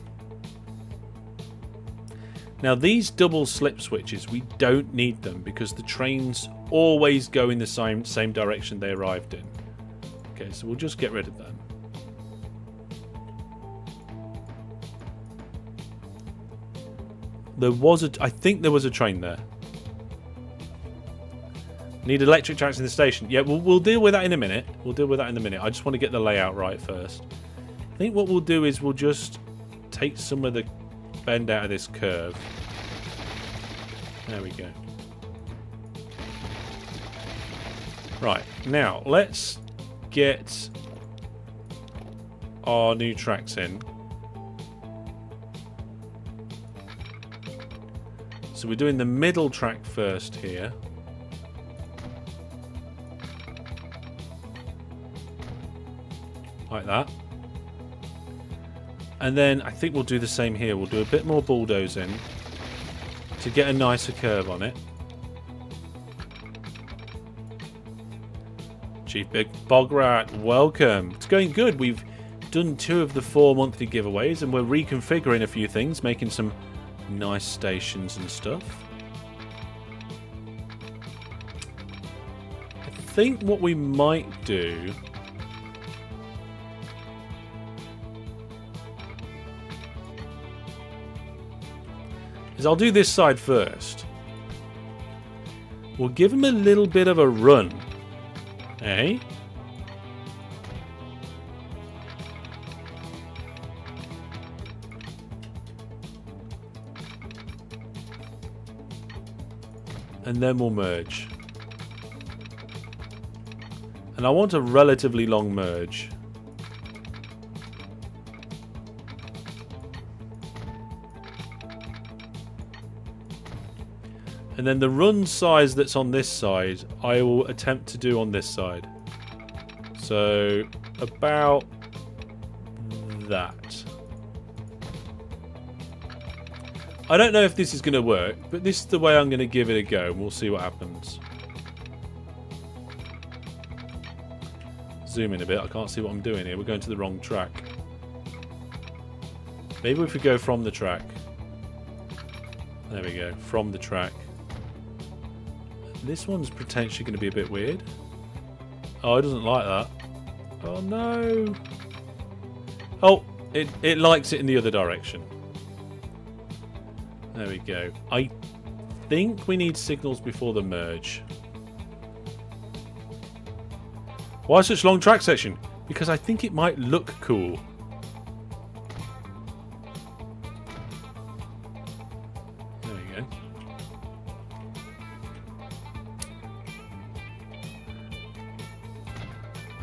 Now these double slip switches, we don't need them because the trains always go in the same direction they arrived in. Okay, so we'll just get rid of them. I think there was a train there. Need electric tracks in the station. Yeah, we'll deal with that in a minute. I just want to get the layout right first. I think what we'll do is we'll just take some of the bend out of this curve. There we go. Right, now let's get our new tracks in. So we're doing the middle track first here. Like that. And then I think we'll do the same here. We'll do a bit more bulldozing to get a nicer curve on it. Chief Big Bograt, welcome. It's going good. We've done 2 of the 4 monthly giveaways and we're reconfiguring a few things, making some nice stations and stuff. I think what we might do is I'll do this side first. We'll give him a little bit of a run. Eh? And then we'll merge. And I want a relatively long merge. And then the run size that's on this side, I will attempt to do on this side. So, about that. I don't know if this is going to work, but this is the way I'm going to give it a go, and we'll see what happens. Zoom in a bit, I can't see what I'm doing here. We're going to the wrong track. Maybe if we go from the track. There we go, from the track. This one's potentially going to be a bit weird. Oh, it doesn't like that. Oh no. Oh, it likes it in the other direction. There we go. I think we need signals before the merge. Why such long track section? Because I think it might look cool. There we go.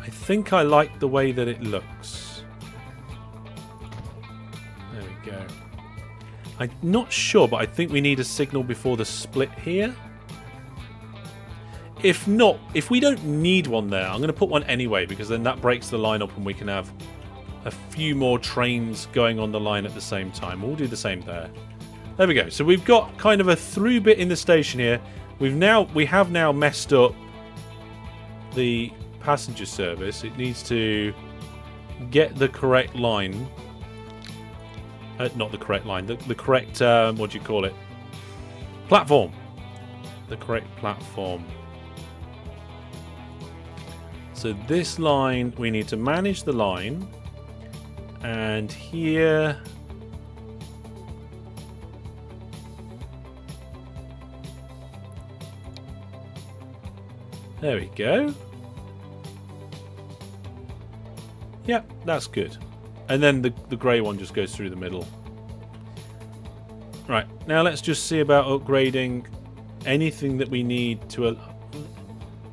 I think I like the way that it looks. There we go. I'm not sure, but I think we need a signal before the split here. If not, if we don't need one there, I'm going to put one anyway, because then that breaks the line up and we can have a few more trains going on the line at the same time. We'll do the same there. There we go. So we've got kind of a through bit in the station here. We have now messed up the passenger service. It needs to get the correct line. Not the correct line. The correct, what do you call it? Platform. The correct platform. So this line, we need to manage the line. And here... There we go. Yep, that's good. And then the grey one just goes through the middle. Right, now let's just see about upgrading anything that we need to...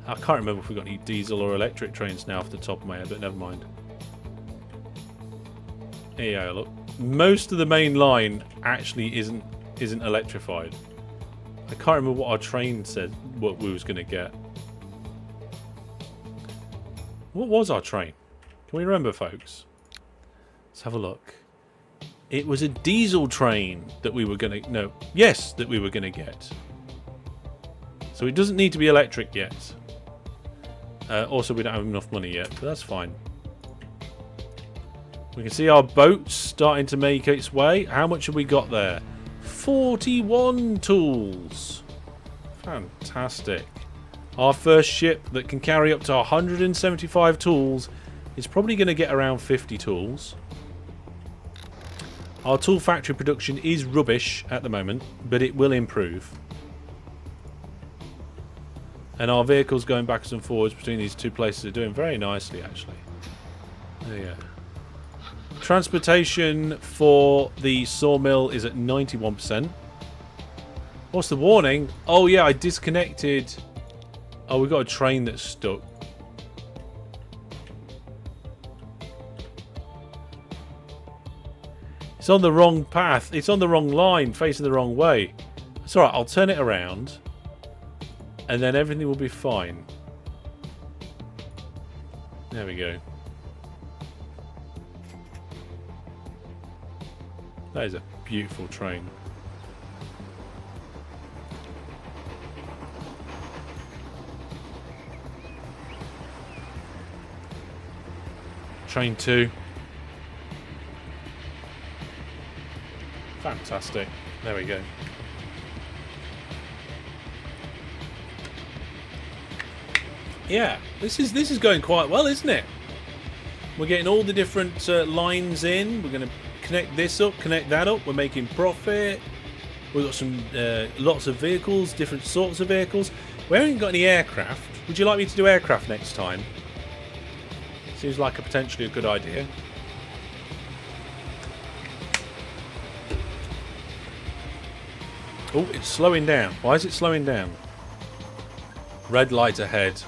I can't remember if we've got any diesel or electric trains now off the top of my head, but never mind. Yeah, look. Most of the main line actually isn't electrified. I can't remember what our train said what we was going to get. What was our train? Can we remember, folks? Let's have a look. It was a diesel train that we were going to... No. Yes, that we were going to get. So it doesn't need to be electric yet. Also, we don't have enough money yet, but that's fine. We can see our boats starting to make its way. How much have we got there? 41 tools. Fantastic. Our first ship that can carry up to 175 tools is probably going to get around 50 tools. Our tool factory production is rubbish at the moment, but it will improve. And our vehicles going backwards and forwards between these two places are doing very nicely, actually. There you go. Transportation for the sawmill is at 91%. What's the warning? Oh, yeah, I disconnected. Oh, we've got a train that's stuck. It's on the wrong path. It's on the wrong line, facing the wrong way. It's alright, I'll turn it around. And then everything will be fine. There we go. That is a beautiful train. Train 2. Fantastic. There we go. Yeah, this is going quite well, isn't it? We're getting all the different lines in. We're going to connect this up, connect that up. We're making profit. We've got some lots of vehicles, different sorts of vehicles. We haven't got any aircraft. Would you like me to do aircraft next time? Seems like a potentially a good idea. Oh, it's slowing down. Why is it slowing down? Red light ahead.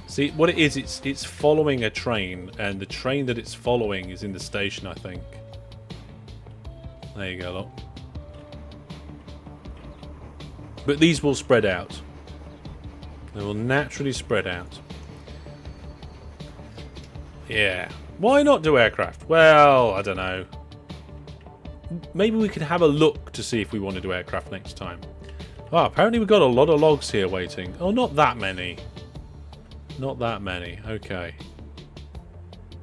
See, what it is, it's following a train, and the train that it's following is in the station, I think. There you go, look. But these will spread out. They will naturally spread out. Yeah. Why not do aircraft? Well, I don't know. Maybe we could have a look to see if we want to do aircraft next time. Oh, apparently we've got a lot of logs here waiting. Oh, not that many. Not that many. Okay.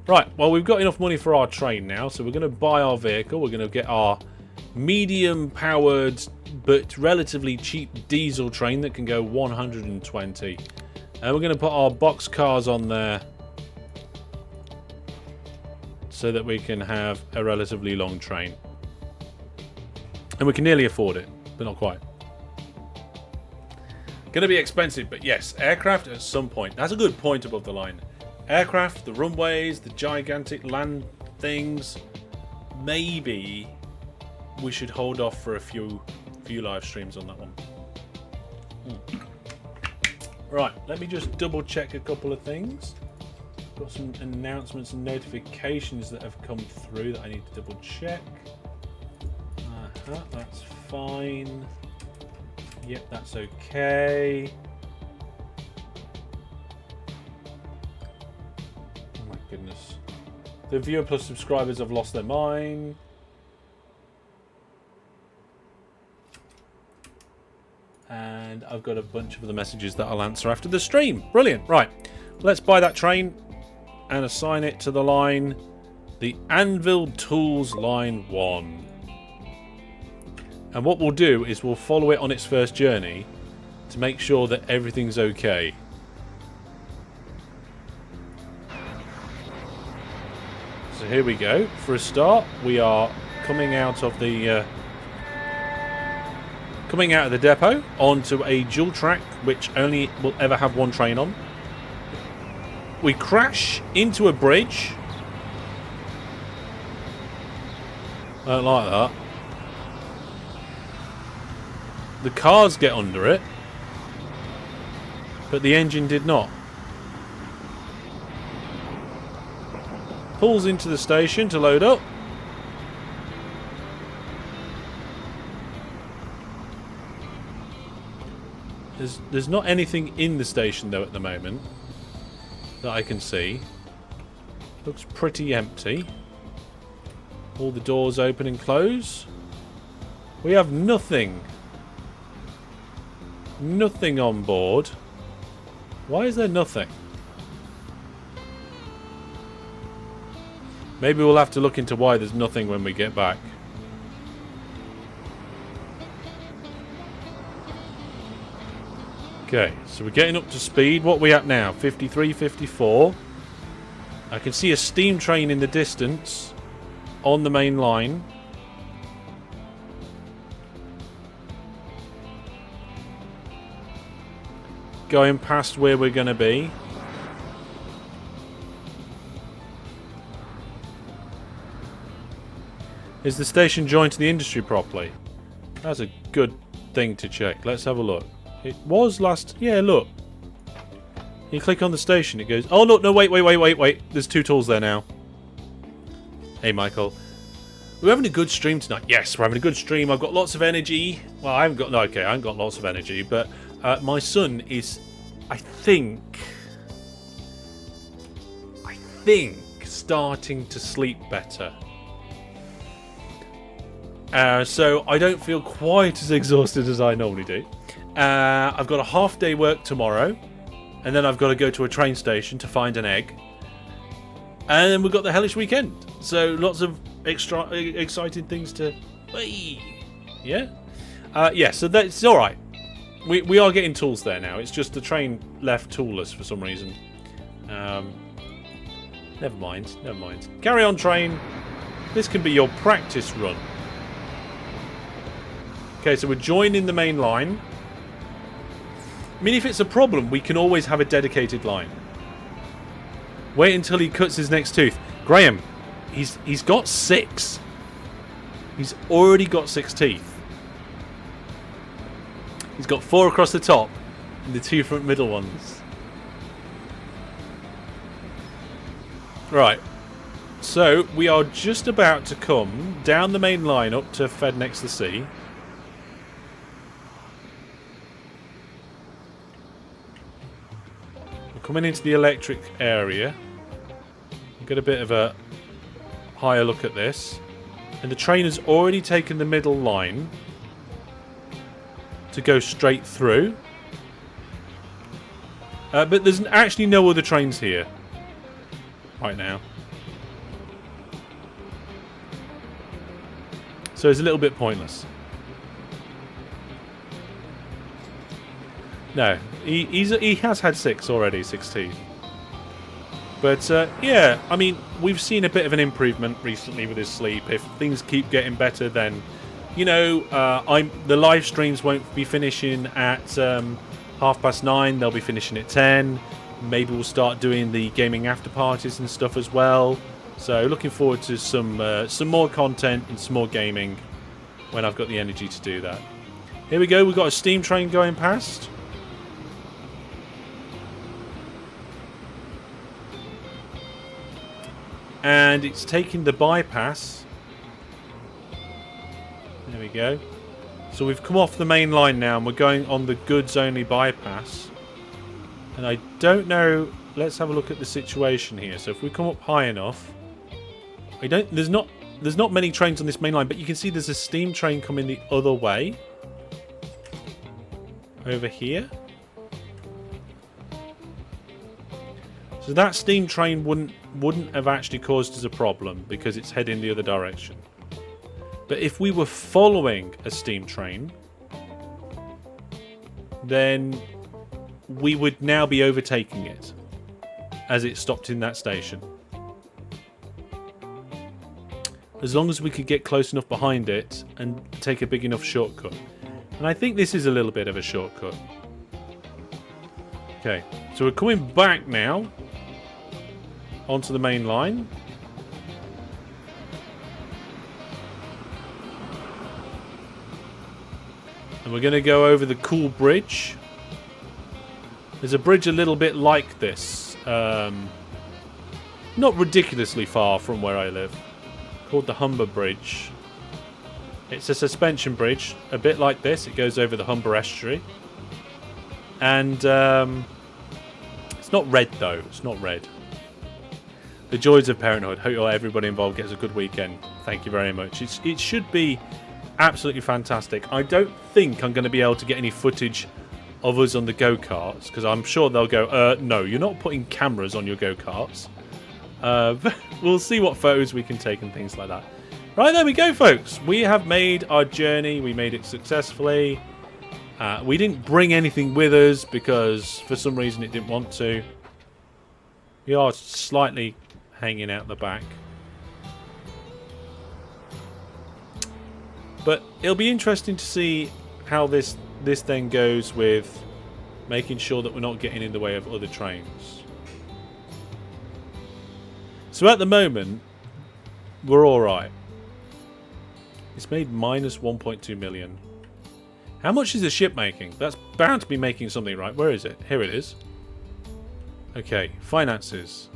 Right, well, we've got enough money for our train now, so we're going to buy our vehicle. We're going to get our medium-powered but relatively cheap diesel train that can go 120. And we're going to put our box cars on there so that we can have a relatively long train. And we can nearly afford it, but not quite. Going to be expensive, but yes, aircraft at some point. That's a good point above the line. Aircraft, the runways, the gigantic land things. Maybe we should hold off for a few live streams on that one. Right, let me just double check a couple of things. Got some announcements and notifications that have come through that I need to double check. That's fine. Yep, that's okay. Oh my goodness. The viewer plus subscribers have lost their mind. And I've got a bunch of other messages that I'll answer after the stream. Brilliant. Right. Let's buy that train and assign it to the line. The Unrivaled Tools Line 1. And what we'll do is we'll follow it on its first journey to make sure that everything's okay. So here we go. For a start, we are coming out of the depot onto a dual track, which only will ever have one train on. We crash into a bridge. I don't like that. The cars get under it, but the engine did not. Pulls into the station to load up. There's not anything in the station though at the moment that I can see. Looks pretty empty. All the doors open and close. We have nothing. Nothing on board. Why is there nothing? Maybe we'll have to look into why there's nothing when we get back. Okay, so we're getting up to speed. What are we at now? 53, 54. I can see a steam train in the distance on the main line. Going past where we're going to be. Is the station joined to the industry properly? That's a good thing to check. Let's have a look. It was last... Yeah, look. You click on the station, it goes... Oh, look, no, wait. There's 2 tools there now. Hey, Michael. We're having a good stream tonight. Yes, we're having a good stream. I've got lots of energy. Well, I haven't got... No, okay, I haven't got lots of energy, but my son is, I think, starting to sleep better. So I don't feel quite as exhausted as I normally do. I've got a half-day work tomorrow, and then I've got to go to a train station to find an egg. And then we've got the hellish weekend. So lots of extra exciting things to... Yeah? Yeah, so that's alright. We are getting tools there now. It's just the train left toolless for some reason. Never mind. Carry on, train. This can be your practice run. Okay, so we're joining the main line. I mean, if it's a problem, we can always have a dedicated line. Wait until he cuts his next tooth. Graham, he's got 6. He's already got 6 teeth. He's got 4 across the top and the 2 front middle ones. Right. So, we are just about to come down the main line up to Fed Next to Sea. We're coming into the electric area. We've got a bit of a higher look at this. And the train has already taken the middle line to go straight through. But there's actually no other trains here right now. So it's a little bit pointless. No, he has had 6 already, 6 teeth. But yeah, I mean, we've seen a bit of an improvement recently with his sleep. If things keep getting better, then, you know, the live streams won't be finishing at 9:30. They'll be finishing at 10. Maybe we'll start doing the gaming after parties and stuff as well. So looking forward to some more content and some more gaming when I've got the energy to do that. Here we go. We've got a steam train going past. And it's taking the bypass. There we go. So we've come off the main line now and we're going on the goods only bypass. And I don't know, let's have a look at the situation here. So if we come up high enough, there's not many trains on this main line, but you can see there's a steam train coming the other way. Over here. So that steam train wouldn't have actually caused us a problem because it's heading the other direction. But if we were following a steam train, then we would now be overtaking it as it stopped in that station. As long as we could get close enough behind it and take a big enough shortcut. And I think this is a little bit of a shortcut. Okay, so we're coming back now onto the main line. And we're going to go over the cool bridge. There's a bridge a little bit like this. Not ridiculously far from where I live. Called the Humber Bridge. It's a suspension bridge, a bit like this. It goes over the Humber estuary. And it's not red, though. It's not red. The joys of parenthood. Hope everybody involved gets a good weekend. Thank you very much. It should be absolutely fantastic. I don't think I'm going to be able to get any footage of us on the go-karts, because I'm sure they'll go, no, you're not putting cameras on your go-karts. We'll see what photos we can take and things like that. Right, there we go, folks. We have made our journey. We made it successfully. We didn't bring anything with us because for some reason it didn't want to. We are slightly hanging out the back. But it'll be interesting to see how this then goes with making sure that we're not getting in the way of other trains. So at the moment, we're alright. It's made minus 1.2 million. How much is the ship making? That's bound to be making something, right? Where is it? Here it is. Okay, finances.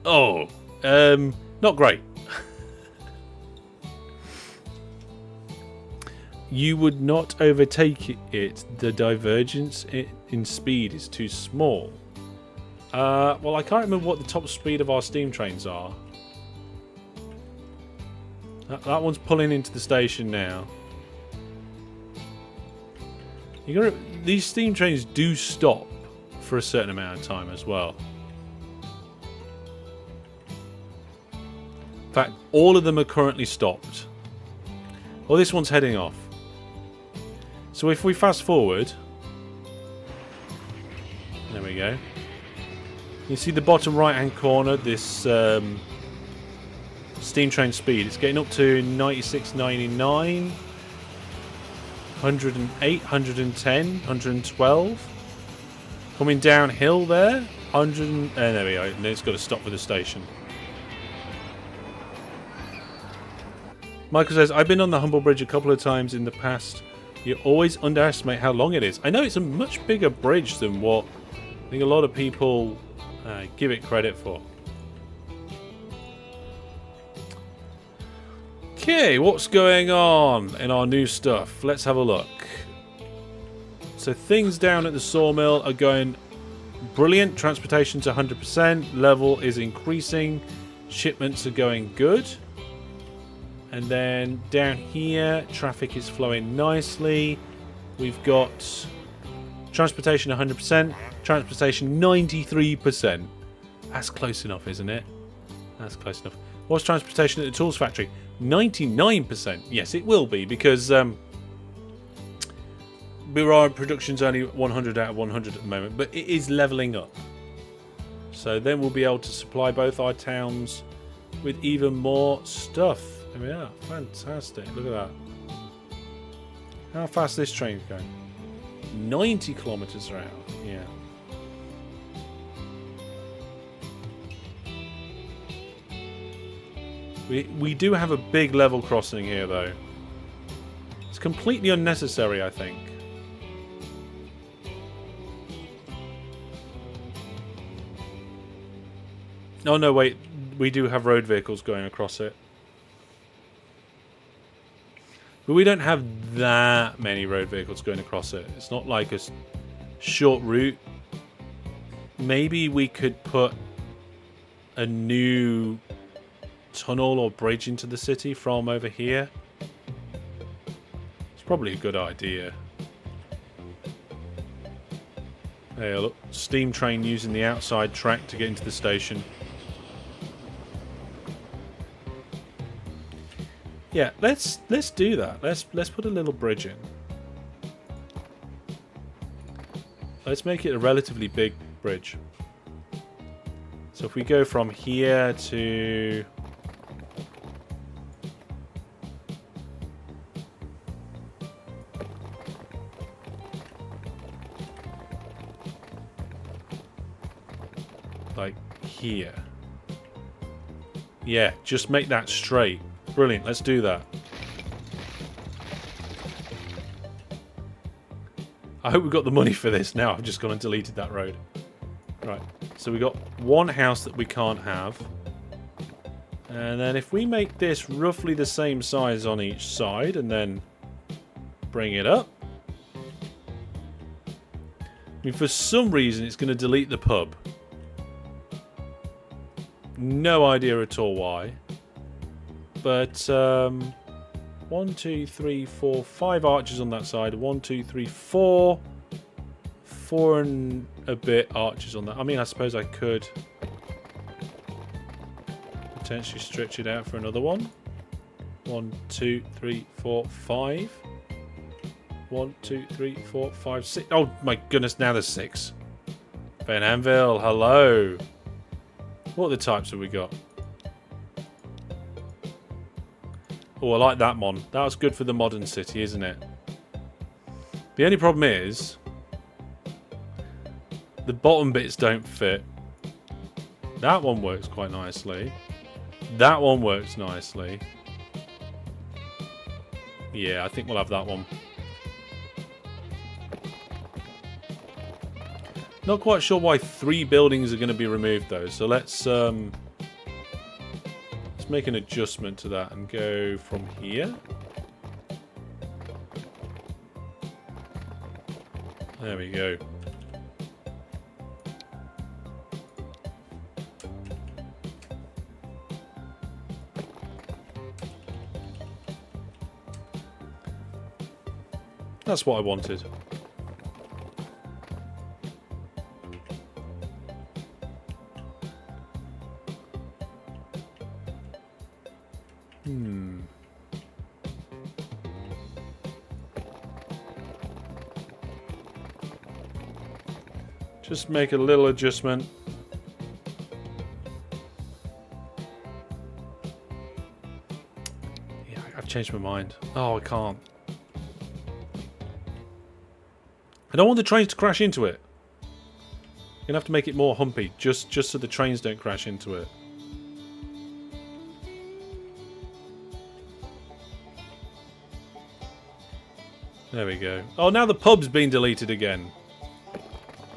Oh, not great. You would not overtake it. The divergence in speed is too small. Well, I can't remember what the top speed of our steam trains are. That one's pulling into the station now. These steam trains do stop for a certain amount of time as well. In fact, all of them are currently stopped. Well, this one's heading off. So if we fast forward, there we go. You see the bottom right hand corner, this steam train speed. It's getting up to 96, 99, 108, 110, 112. Coming downhill there, 100. There we go. And then it's got to stop for the station. Michael says, I've been on the Humble Bridge a couple of times in the past. You always underestimate how long it is. I know it's a much bigger bridge than what I think a lot of people give it credit for. Okay, what's going on in our new stuff? Let's have a look. So things down at the sawmill are going brilliant. Transportation's 100%. Level is increasing. Shipments are going good. And then down here, traffic is flowing nicely. We've got transportation 100%, transportation 93%. That's close enough, isn't it? That's close enough. What's transportation at the tools factory? 99%. Yes, it will be, because our production's only 100 out of 100 at the moment, but it is levelling up. So then we'll be able to supply both our towns with even more stuff. There we are. Fantastic. Look at that. How fast this train's going? 90 kilometers per hour. Yeah. We do have a big level crossing here, though. It's completely unnecessary, I think. Oh, no, wait. We do have road vehicles going across it. But we don't have that many road vehicles going across it. It's not like a short route. Maybe we could put a new tunnel or bridge into the city from over here. It's probably a good idea. Hey, look, steam train using the outside track to get into the station. Yeah, let's do that. Let's put a little bridge in. Let's make it a relatively big bridge. So if we go from here to like here. Yeah, just make that straight. Brilliant, let's do that. I hope we've got the money for this now. I've just gone and deleted that road. Right, so we got one house that we can't have. And then if we make this roughly the same size on each side and then bring it up. I mean, for some reason, it's going to delete the pub. No idea at all why. But, 1, 2, 3, 4, 5 archers on that side. 1, 2, 3, 4. 4 and a bit archers on that. I mean, I suppose I could potentially stretch it out for another one. 1, 2, 3, 4, 5. 1, 2, 3, 4, 5, 6. Oh my goodness, now there's 6. Ben Anvil, hello. What other types have we got? Oh, I like that one. That was good for the modern city, isn't it? The only problem is the bottom bits don't fit. That one works quite nicely. That one works nicely. Yeah, I think we'll have that one. Not quite sure why 3 buildings are going to be removed though, so let's make an adjustment to that and go from here. There we go. That's what I wanted. Just make a little adjustment. Yeah, I've changed my mind. Oh, I can't. I don't want the trains to crash into it. You're gonna have to make it more humpy, just so the trains don't crash into it. There we go. Oh, now the pub's been deleted again.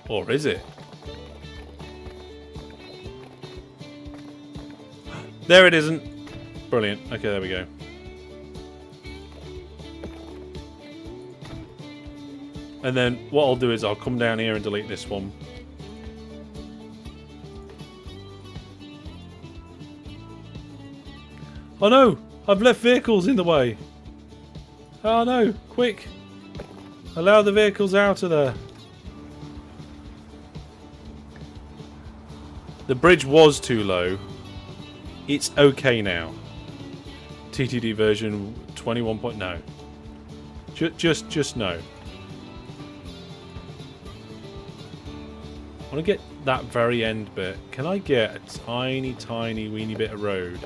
Or is it? There it isn't. Brilliant. Okay, there we go. And then what I'll do is I'll come down here and delete this one. Oh no! I've left vehicles in the way. Oh no! Quick! Allow the vehicles out of there. The bridge was too low. It's okay now. TTD version 21. No. Just no. I want to get that very end bit. Can I get a tiny, tiny, weeny bit of road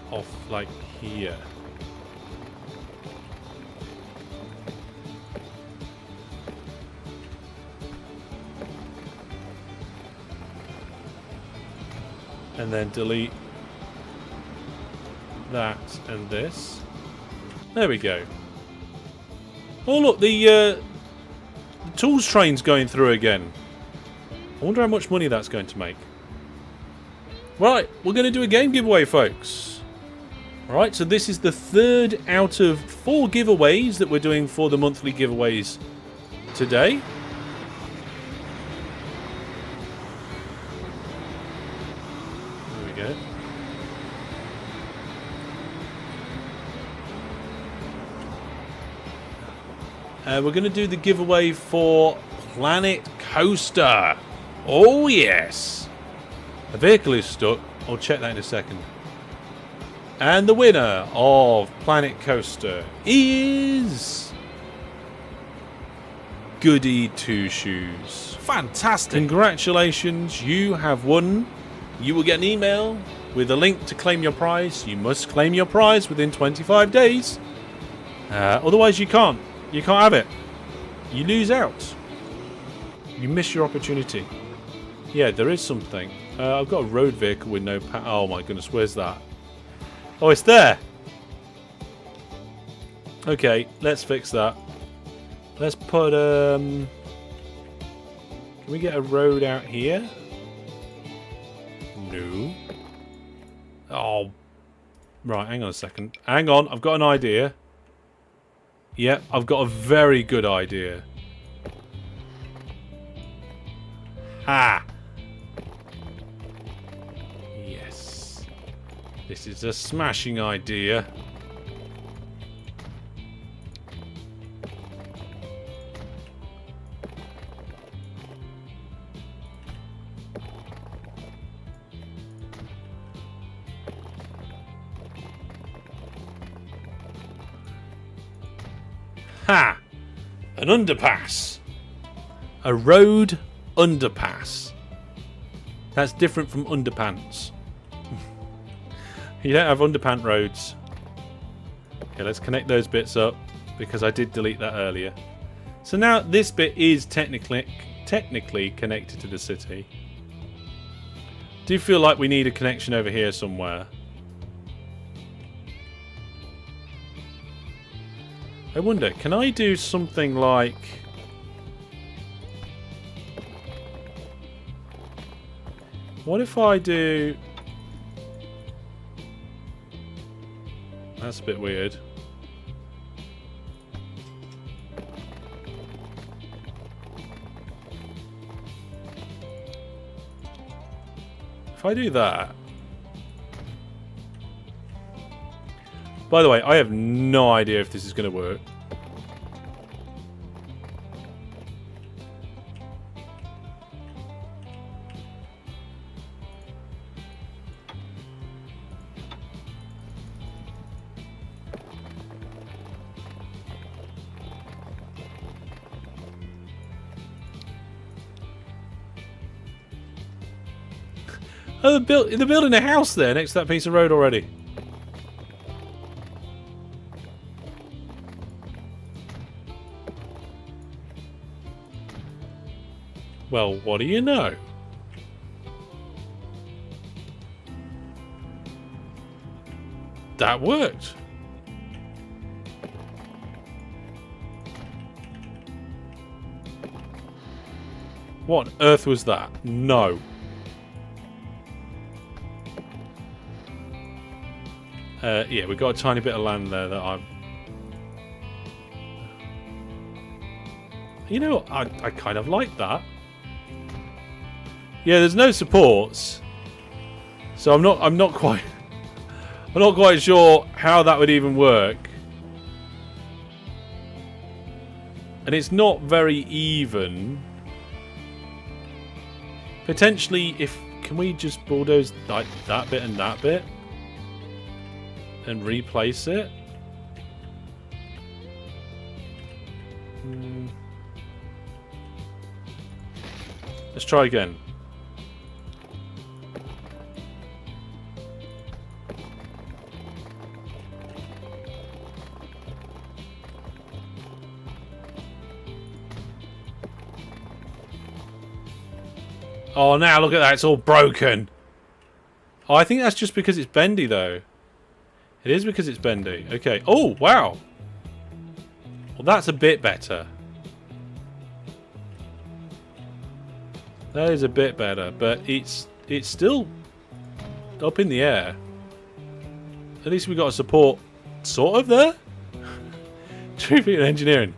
off like here? And then delete that and this. There we go. Oh look, the tools train's going through again. I wonder how much money that's going to make. Right, we're going to do a game giveaway, folks. Alright, so this is the 3rd out of 4 giveaways that we're doing for the monthly giveaways today. We're going to do the giveaway for Planet Coaster. Oh, yes. The vehicle is stuck. I'll check that in a second. And the winner of Planet Coaster is Goody Two Shoes. Fantastic. Congratulations. You have won. You will get an email with a link to claim your prize. You must claim your prize within 25 days. Otherwise, you can't. You can't have it. You lose out. You miss your opportunity. Yeah, there is something. I've got a road vehicle with no oh my goodness, where's that? Oh, it's there. Okay, let's fix that. Let's put can we get a road out here? No. Oh. Right, hang on a second. Hang on, I've got an idea. Yeah, I've got a very good idea. Ha! Yes. This is a smashing idea. Ha! An underpass. A road underpass. That's different from underpants. You don't have underpant roads. Okay, let's connect those bits up because I did delete that earlier. So now this bit is technically connected to the city. Do you feel like we need a connection over here somewhere? I wonder, can I do something like... What if I do... That's a bit weird. If I do that... By the way, I have no idea if this is going to work. Oh, they're building a house there next to that piece of road already. Well, what do you know? That worked. What on earth was that? No. Yeah, we've got a tiny bit of land there that I'm... You know, I kind of like that. Yeah, there's no supports, so I'm not quite sure how that would even work. And it's not very even. Potentially, can we just bulldoze like that bit and that bit and replace it? Let's try again. Oh, now look at that. It's all broken. Oh, I think that's just because it's bendy, though. It is because it's bendy. Okay. Oh, wow. Well, that's a bit better. That is a bit better, but it's still up in the air. At least we got a support sort of there. Traffic and engineering.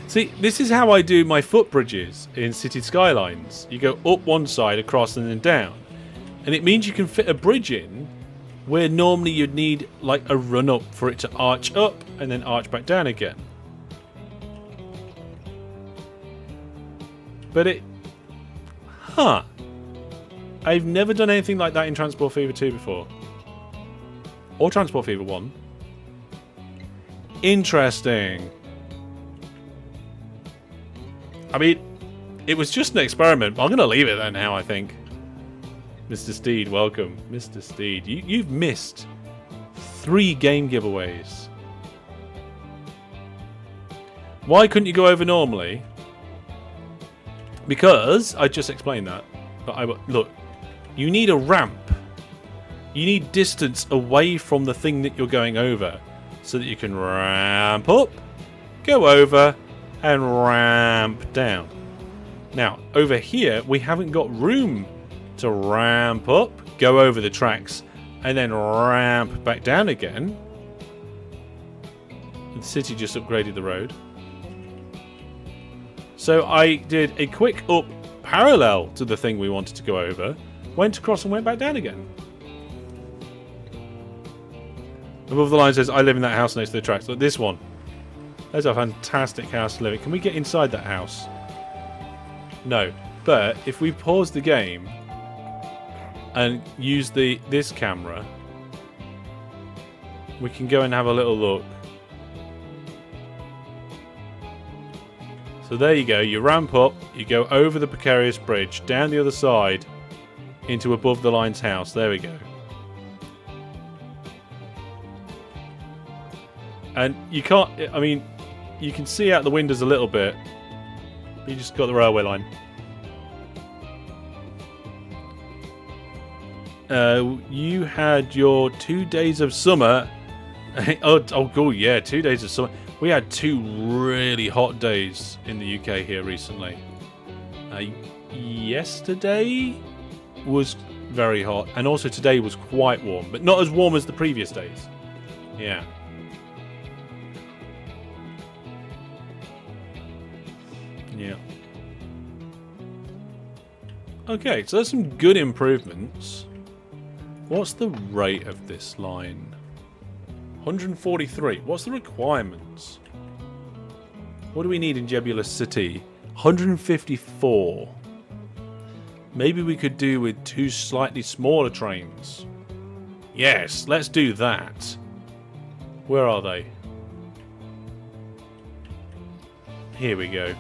See, this is how I do my footbridges in City Skylines. You go up one side, across, and then down. And it means you can fit a bridge in where normally you'd need like a run-up for it to arch up and then arch back down again. But it... Huh. I've never done anything like that in Transport Fever 2 before. Or Transport Fever 1. Interesting. I mean, it was just an experiment, but I'm going to leave it there now, I think. Mr. Steed, welcome. Mr. Steed, you've missed 3 game giveaways. Why couldn't you go over normally? Because, I just explained that. But look, you need a ramp. You need distance away from the thing that you're going over. So that you can ramp up, go over, and ramp down. Now, over here, we haven't got room to ramp up, go over the tracks, and then ramp back down again. The city just upgraded the road. So I did a quick up parallel to the thing we wanted to go over, went across and went back down again. Above the line says, I live in that house next to the tracks. Look, this one. That's a fantastic house to live in. Can we get inside that house? No. But if we pause the game and use this camera, we can go and have a little look. So there you go. You ramp up, you go over the precarious bridge, down the other side, into above the line's house. There we go. And you can't, I mean, you can see out the windows a little bit, but you just got the railway line. You had your 2 days of summer. Oh, yeah, 2 days of summer. We had 2 really hot days in the UK here recently. Yesterday was very hot, and also today was quite warm, but not as warm as the previous days. Yeah. Yeah. Okay, so there's some good improvements. What's the rate of this line? 143. What's the requirements? What do we need in Jebulus City? 154. Maybe we could do with 2 slightly smaller trains. Yes, let's do that. Where are they? Here we go.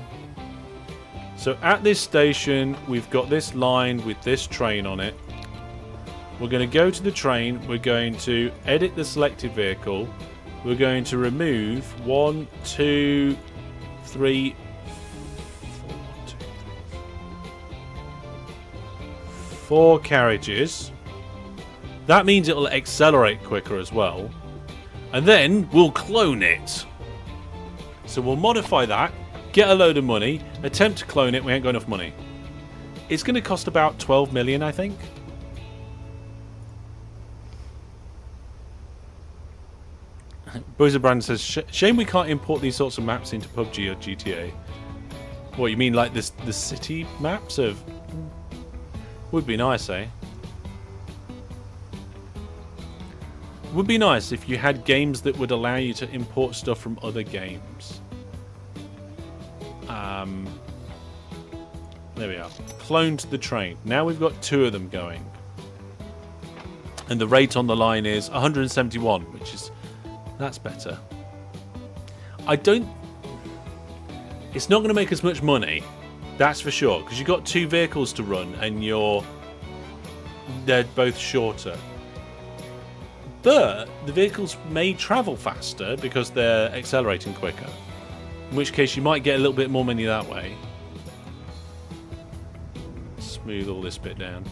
So at this station, we've got this line with this train on it. We're going to go to the train. We're going to edit the selected vehicle. We're going to remove 1, 2, 3, 4 carriages. That means it'll accelerate quicker as well. And then we'll clone it. So we'll modify that, get a load of money, attempt to clone it. We ain't got enough money. It's going to cost about 12 million, I think. Brand says, shame we can't import these sorts of maps into PUBG or GTA. What, you mean like this, the city maps of... Would be nice, eh? Would be nice if you had games that would allow you to import stuff from other games. There we are. Cloned the train. Now we've got 2 of them going. And the rate on the line is 171, which is... That's better. I don't... It's not going to make as much money. That's for sure. Because you've got 2 vehicles to run and they're both shorter. But the vehicles may travel faster because they're accelerating quicker. In which case you might get a little bit more money that way. Smooth all this bit down.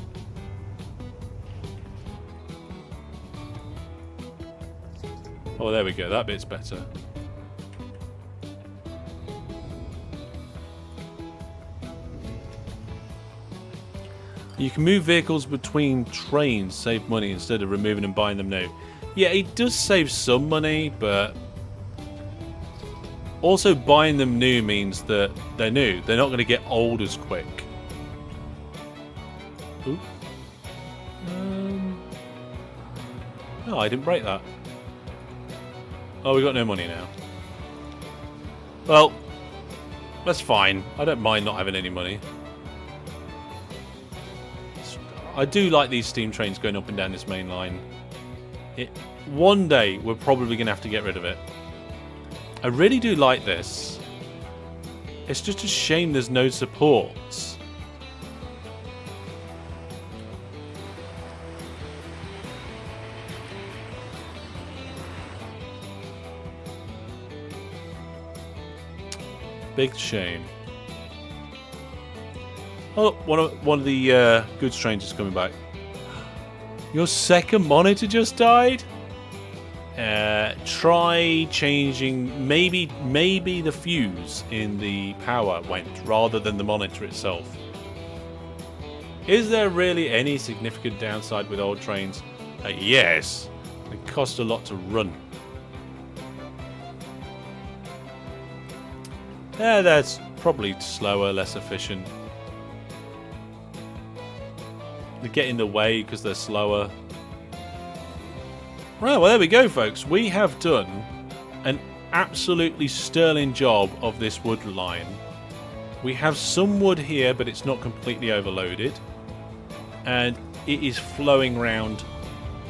Oh, there we go. That bit's better. You can move vehicles between trains, save money instead of removing and buying them new. Yeah, it does save some money, but also buying them new means that they're new. They're not going to get old as quick. Ooh. No, I didn't break that. Oh, we got no money now. Well, that's fine. I don't mind not having any money. I do like these steam trains going up and down this main line. One day, we're probably going to have to get rid of it. I really do like this. It's just a shame there's no supports. Big shame. Oh, one of the goods trains is coming back. Your second monitor just died? Try changing. Maybe the fuse in the power went rather than the monitor itself. Is there really any significant downside with old trains? Yes. They cost a lot to run. Yeah, that's Probably slower, less efficient. They get in the way because they're slower. Right, well, there we go, folks. We have done an absolutely sterling job of this wood line. We have some wood here, but it's not completely overloaded. And it is flowing round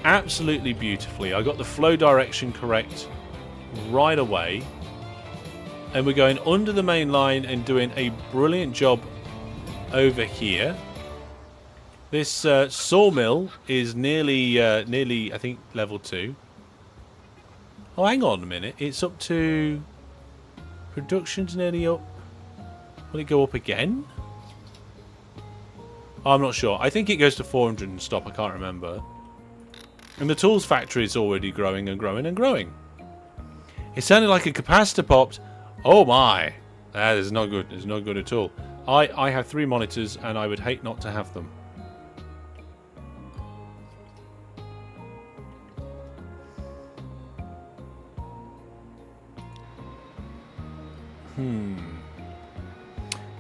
absolutely beautifully. I got the flow direction correct right away. And we're going under the main line and doing a brilliant job over here. This sawmill is nearly, I think, level 2. Oh, hang on a minute. It's up to... Production's nearly up. Will it go up again? Oh, I'm not sure. I think it goes to 400 and stop. I can't remember. And the tools factory is already growing and growing and growing. It sounded like a capacitor popped. Oh my. That is not good. It's not good at all. I have 3 monitors and I would hate not to have them.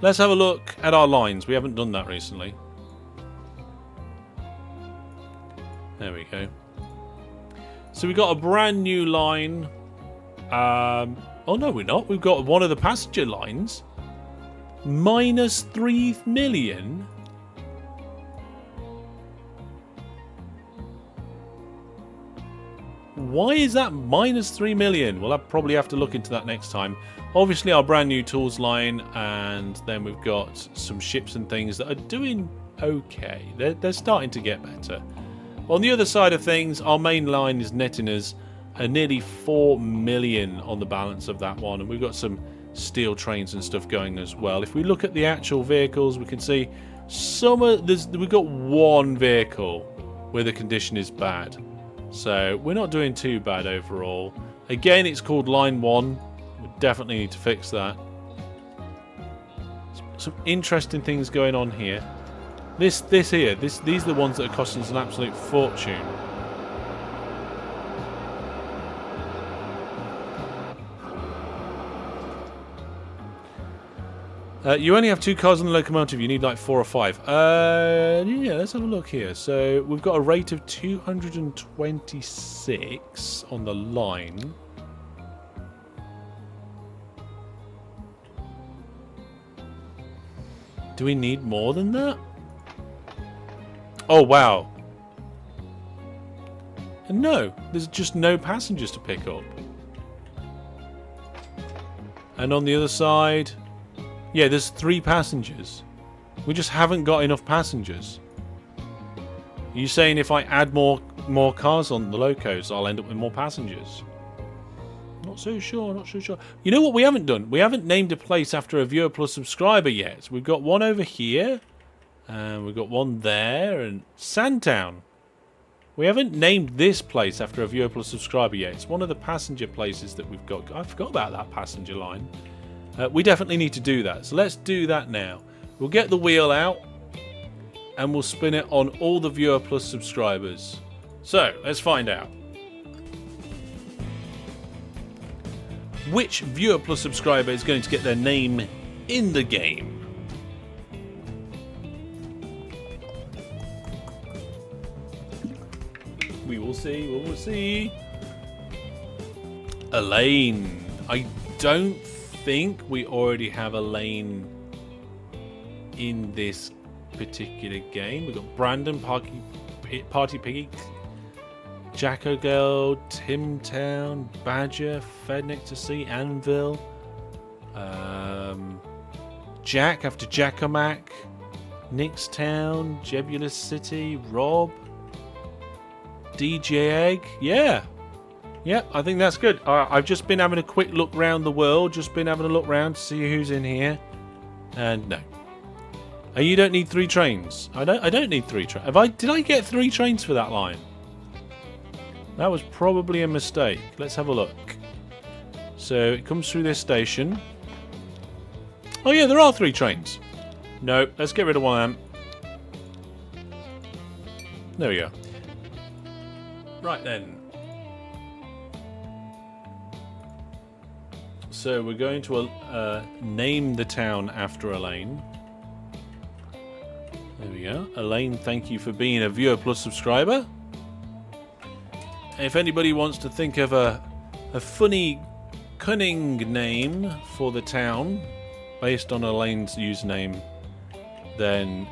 Let's have a look at our lines. We haven't done that recently. There we go. So we've got a brand new line. Oh no, we're not. We've got one of the passenger lines. Minus 3 million. Why is that minus 3 million? Well, I'll probably have to look into that next time. Obviously, our brand new tools line, and then we've got some ships and things that are doing okay. They're starting to get better. On the other side of things, our main line is netting us nearly 4 million on the balance of that one, and we've got some steel trains and stuff going as well. If we look at the actual vehicles, we can see we've got one vehicle where the condition is bad. So we're not doing too bad overall. Again, it's called line 1. We definitely need to fix that. Some interesting things going on here. These are the ones that are costing us an absolute fortune. You only have 2 cars on the locomotive. You need like 4 or 5. Yeah, let's have a look here. So we've got a rate of 226 on the line. Do we need more than that? Oh, wow. No, there's just no passengers to pick up. And on the other side... Yeah, there's 3 passengers. We just haven't got enough passengers. Are you saying if I add more cars on the locos, I'll end up with more passengers? Not so sure, not so sure. You know what we haven't done? We haven't named a place after a viewer plus subscriber yet. We've got one over here. And we've got one there. And Sandtown. We haven't named this place after a viewer plus subscriber yet. It's one of the passenger places that we've got. I forgot about that passenger line. We definitely need to do that. So let's do that now. We'll get the wheel out. And we'll spin it on all the viewer plus subscribers. So, let's find out. Which viewer plus subscriber is going to get their name in the game? We will see, we will see. Elaine. I don't think we already have Elaine in this particular game. We've got Brandon, Party Piggy, Jacko Girl, Timtown, Badger, Fednick to see, Anvil, Jack after Jackomac, Nixtown, Jebulous City, Rob, DJ Egg. Yeah, I think that's good. I've just been having a quick look round the world, just been having a look round to see who's in here, and no. You don't need 3 trains. I don't need 3 trains. Did I get 3 trains for that line? That was probably a mistake. Let's have a look. So it comes through this station. Oh yeah, there are 3 trains. Nope, let's get rid of one of them. There we go. Right then. So we're going to name the town after Elaine. There we go. Elaine, thank you for being a Viewer Plus subscriber. If anybody wants to think of a funny, cunning name for the town based on Elaine's username, then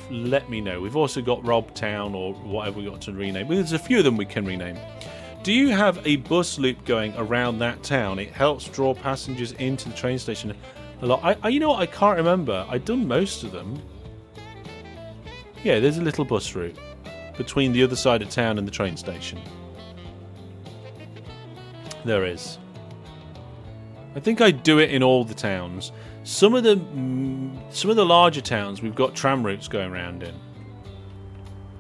let me know. We've also got Rob Town or whatever we got to rename. There's a few of them we can rename. Do you have a bus loop going around that town? It helps draw passengers into the train station a lot. You know what? I can't remember. I've done most of them. Yeah, there's a little bus route between the other side of town and the train station. There is. I think I do it in all the towns. Some of the larger towns we've got tram routes going around in,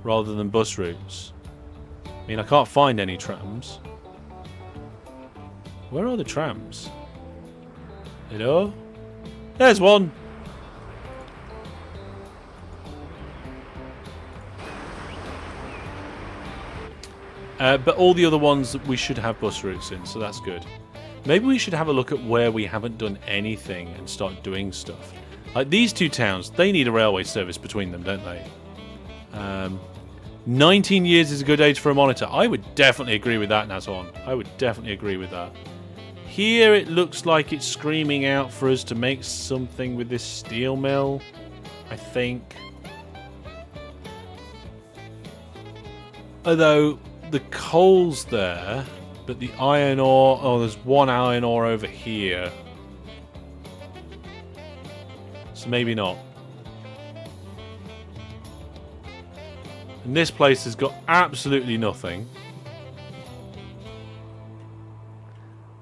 rather than bus routes. I mean, I can't find any trams. Where are the trams? Hello? There's one! But all the other ones we should have bus routes in, so that's good. Maybe we should have a look at where we haven't done anything and start doing stuff. Like these two towns, they need a railway service between them, don't they? 19 years is a good age for a monitor. I would definitely agree with that, Nazon. I would definitely agree with that. Here it looks like it's screaming out for us to make something with this steel mill, I think. Although the coal's there, but the iron ore... Oh, there's one iron ore over here. So maybe not. And this place has got absolutely nothing.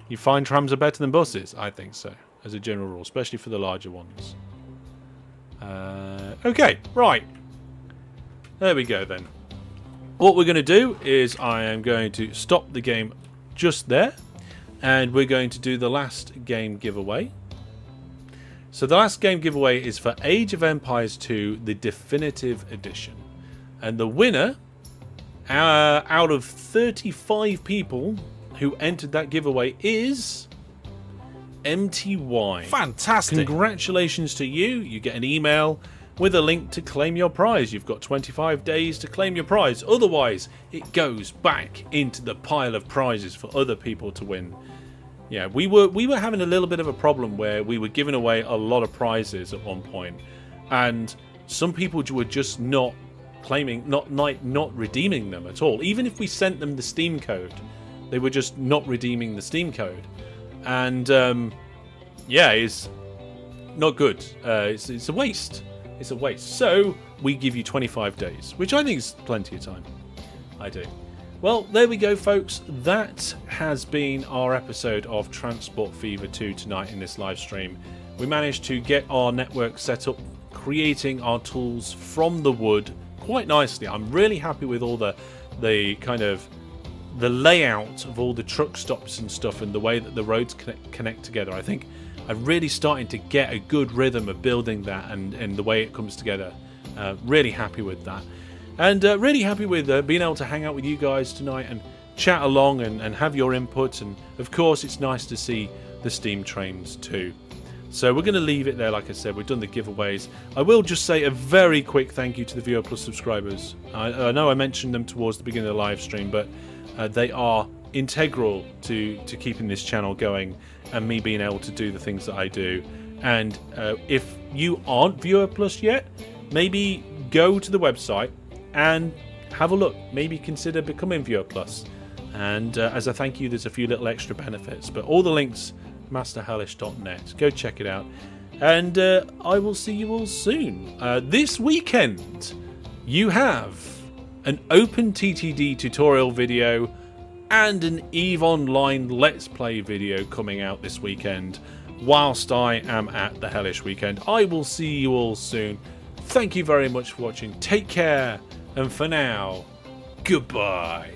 You find trams are better than buses? I think so, as a general rule, especially for the larger ones. Okay, right. There we go then. What we're going to do is I am going to stop the game just there, and we're going to do the last game giveaway. So the last game giveaway is for Age of Empires 2, the definitive edition. And the winner, out of 35 people who entered that giveaway, is MTY. Fantastic. Congratulations to you. You get an email with a link to claim your prize. You've got 25 days to claim your prize. Otherwise, it goes back into the pile of prizes for other people to win. Yeah, we were having a little bit of a problem where we were giving away a lot of prizes at one point, and some people were just not claiming, not redeeming them at all. Even if we sent them the Steam code, they were just not redeeming the Steam code. And yeah, it's not good. It's a waste. It's a waste. So we give you 25 days, which I think is plenty of time. I do. Well, there we go, folks. That has been our episode of Transport Fever 2 tonight in this live stream. We managed to get our network set up, creating our tools from the wood quite nicely. I'm really happy with all the kind of the layout of all the truck stops and stuff, and the way that the roads connect together. I think I'm really starting to get a good rhythm of building that and the way it comes together. Really happy with that. And really happy with being able to hang out with you guys tonight and chat along and have your input. And of course, it's nice to see the Steam trains too. So we're going to leave it there. Like I said, we've done the giveaways. I will just say a very quick thank you to the Viewer Plus subscribers. I know I mentioned them towards the beginning of the live stream, but they are integral to keeping this channel going and me being able to do the things that I do. And if you aren't Viewer Plus yet, maybe go to the website and have a look. Maybe consider becoming Viewer Plus. And as a thank you, there's a few little extra benefits. But all the links, masterhellish.net. Go check it out. And I will see you all soon. This weekend, you have an OpenTTD tutorial video and an EVE Online Let's Play video coming out this weekend whilst I am at the Hellish Weekend. I will see you all soon. Thank you very much for watching. Take care, and for now, goodbye.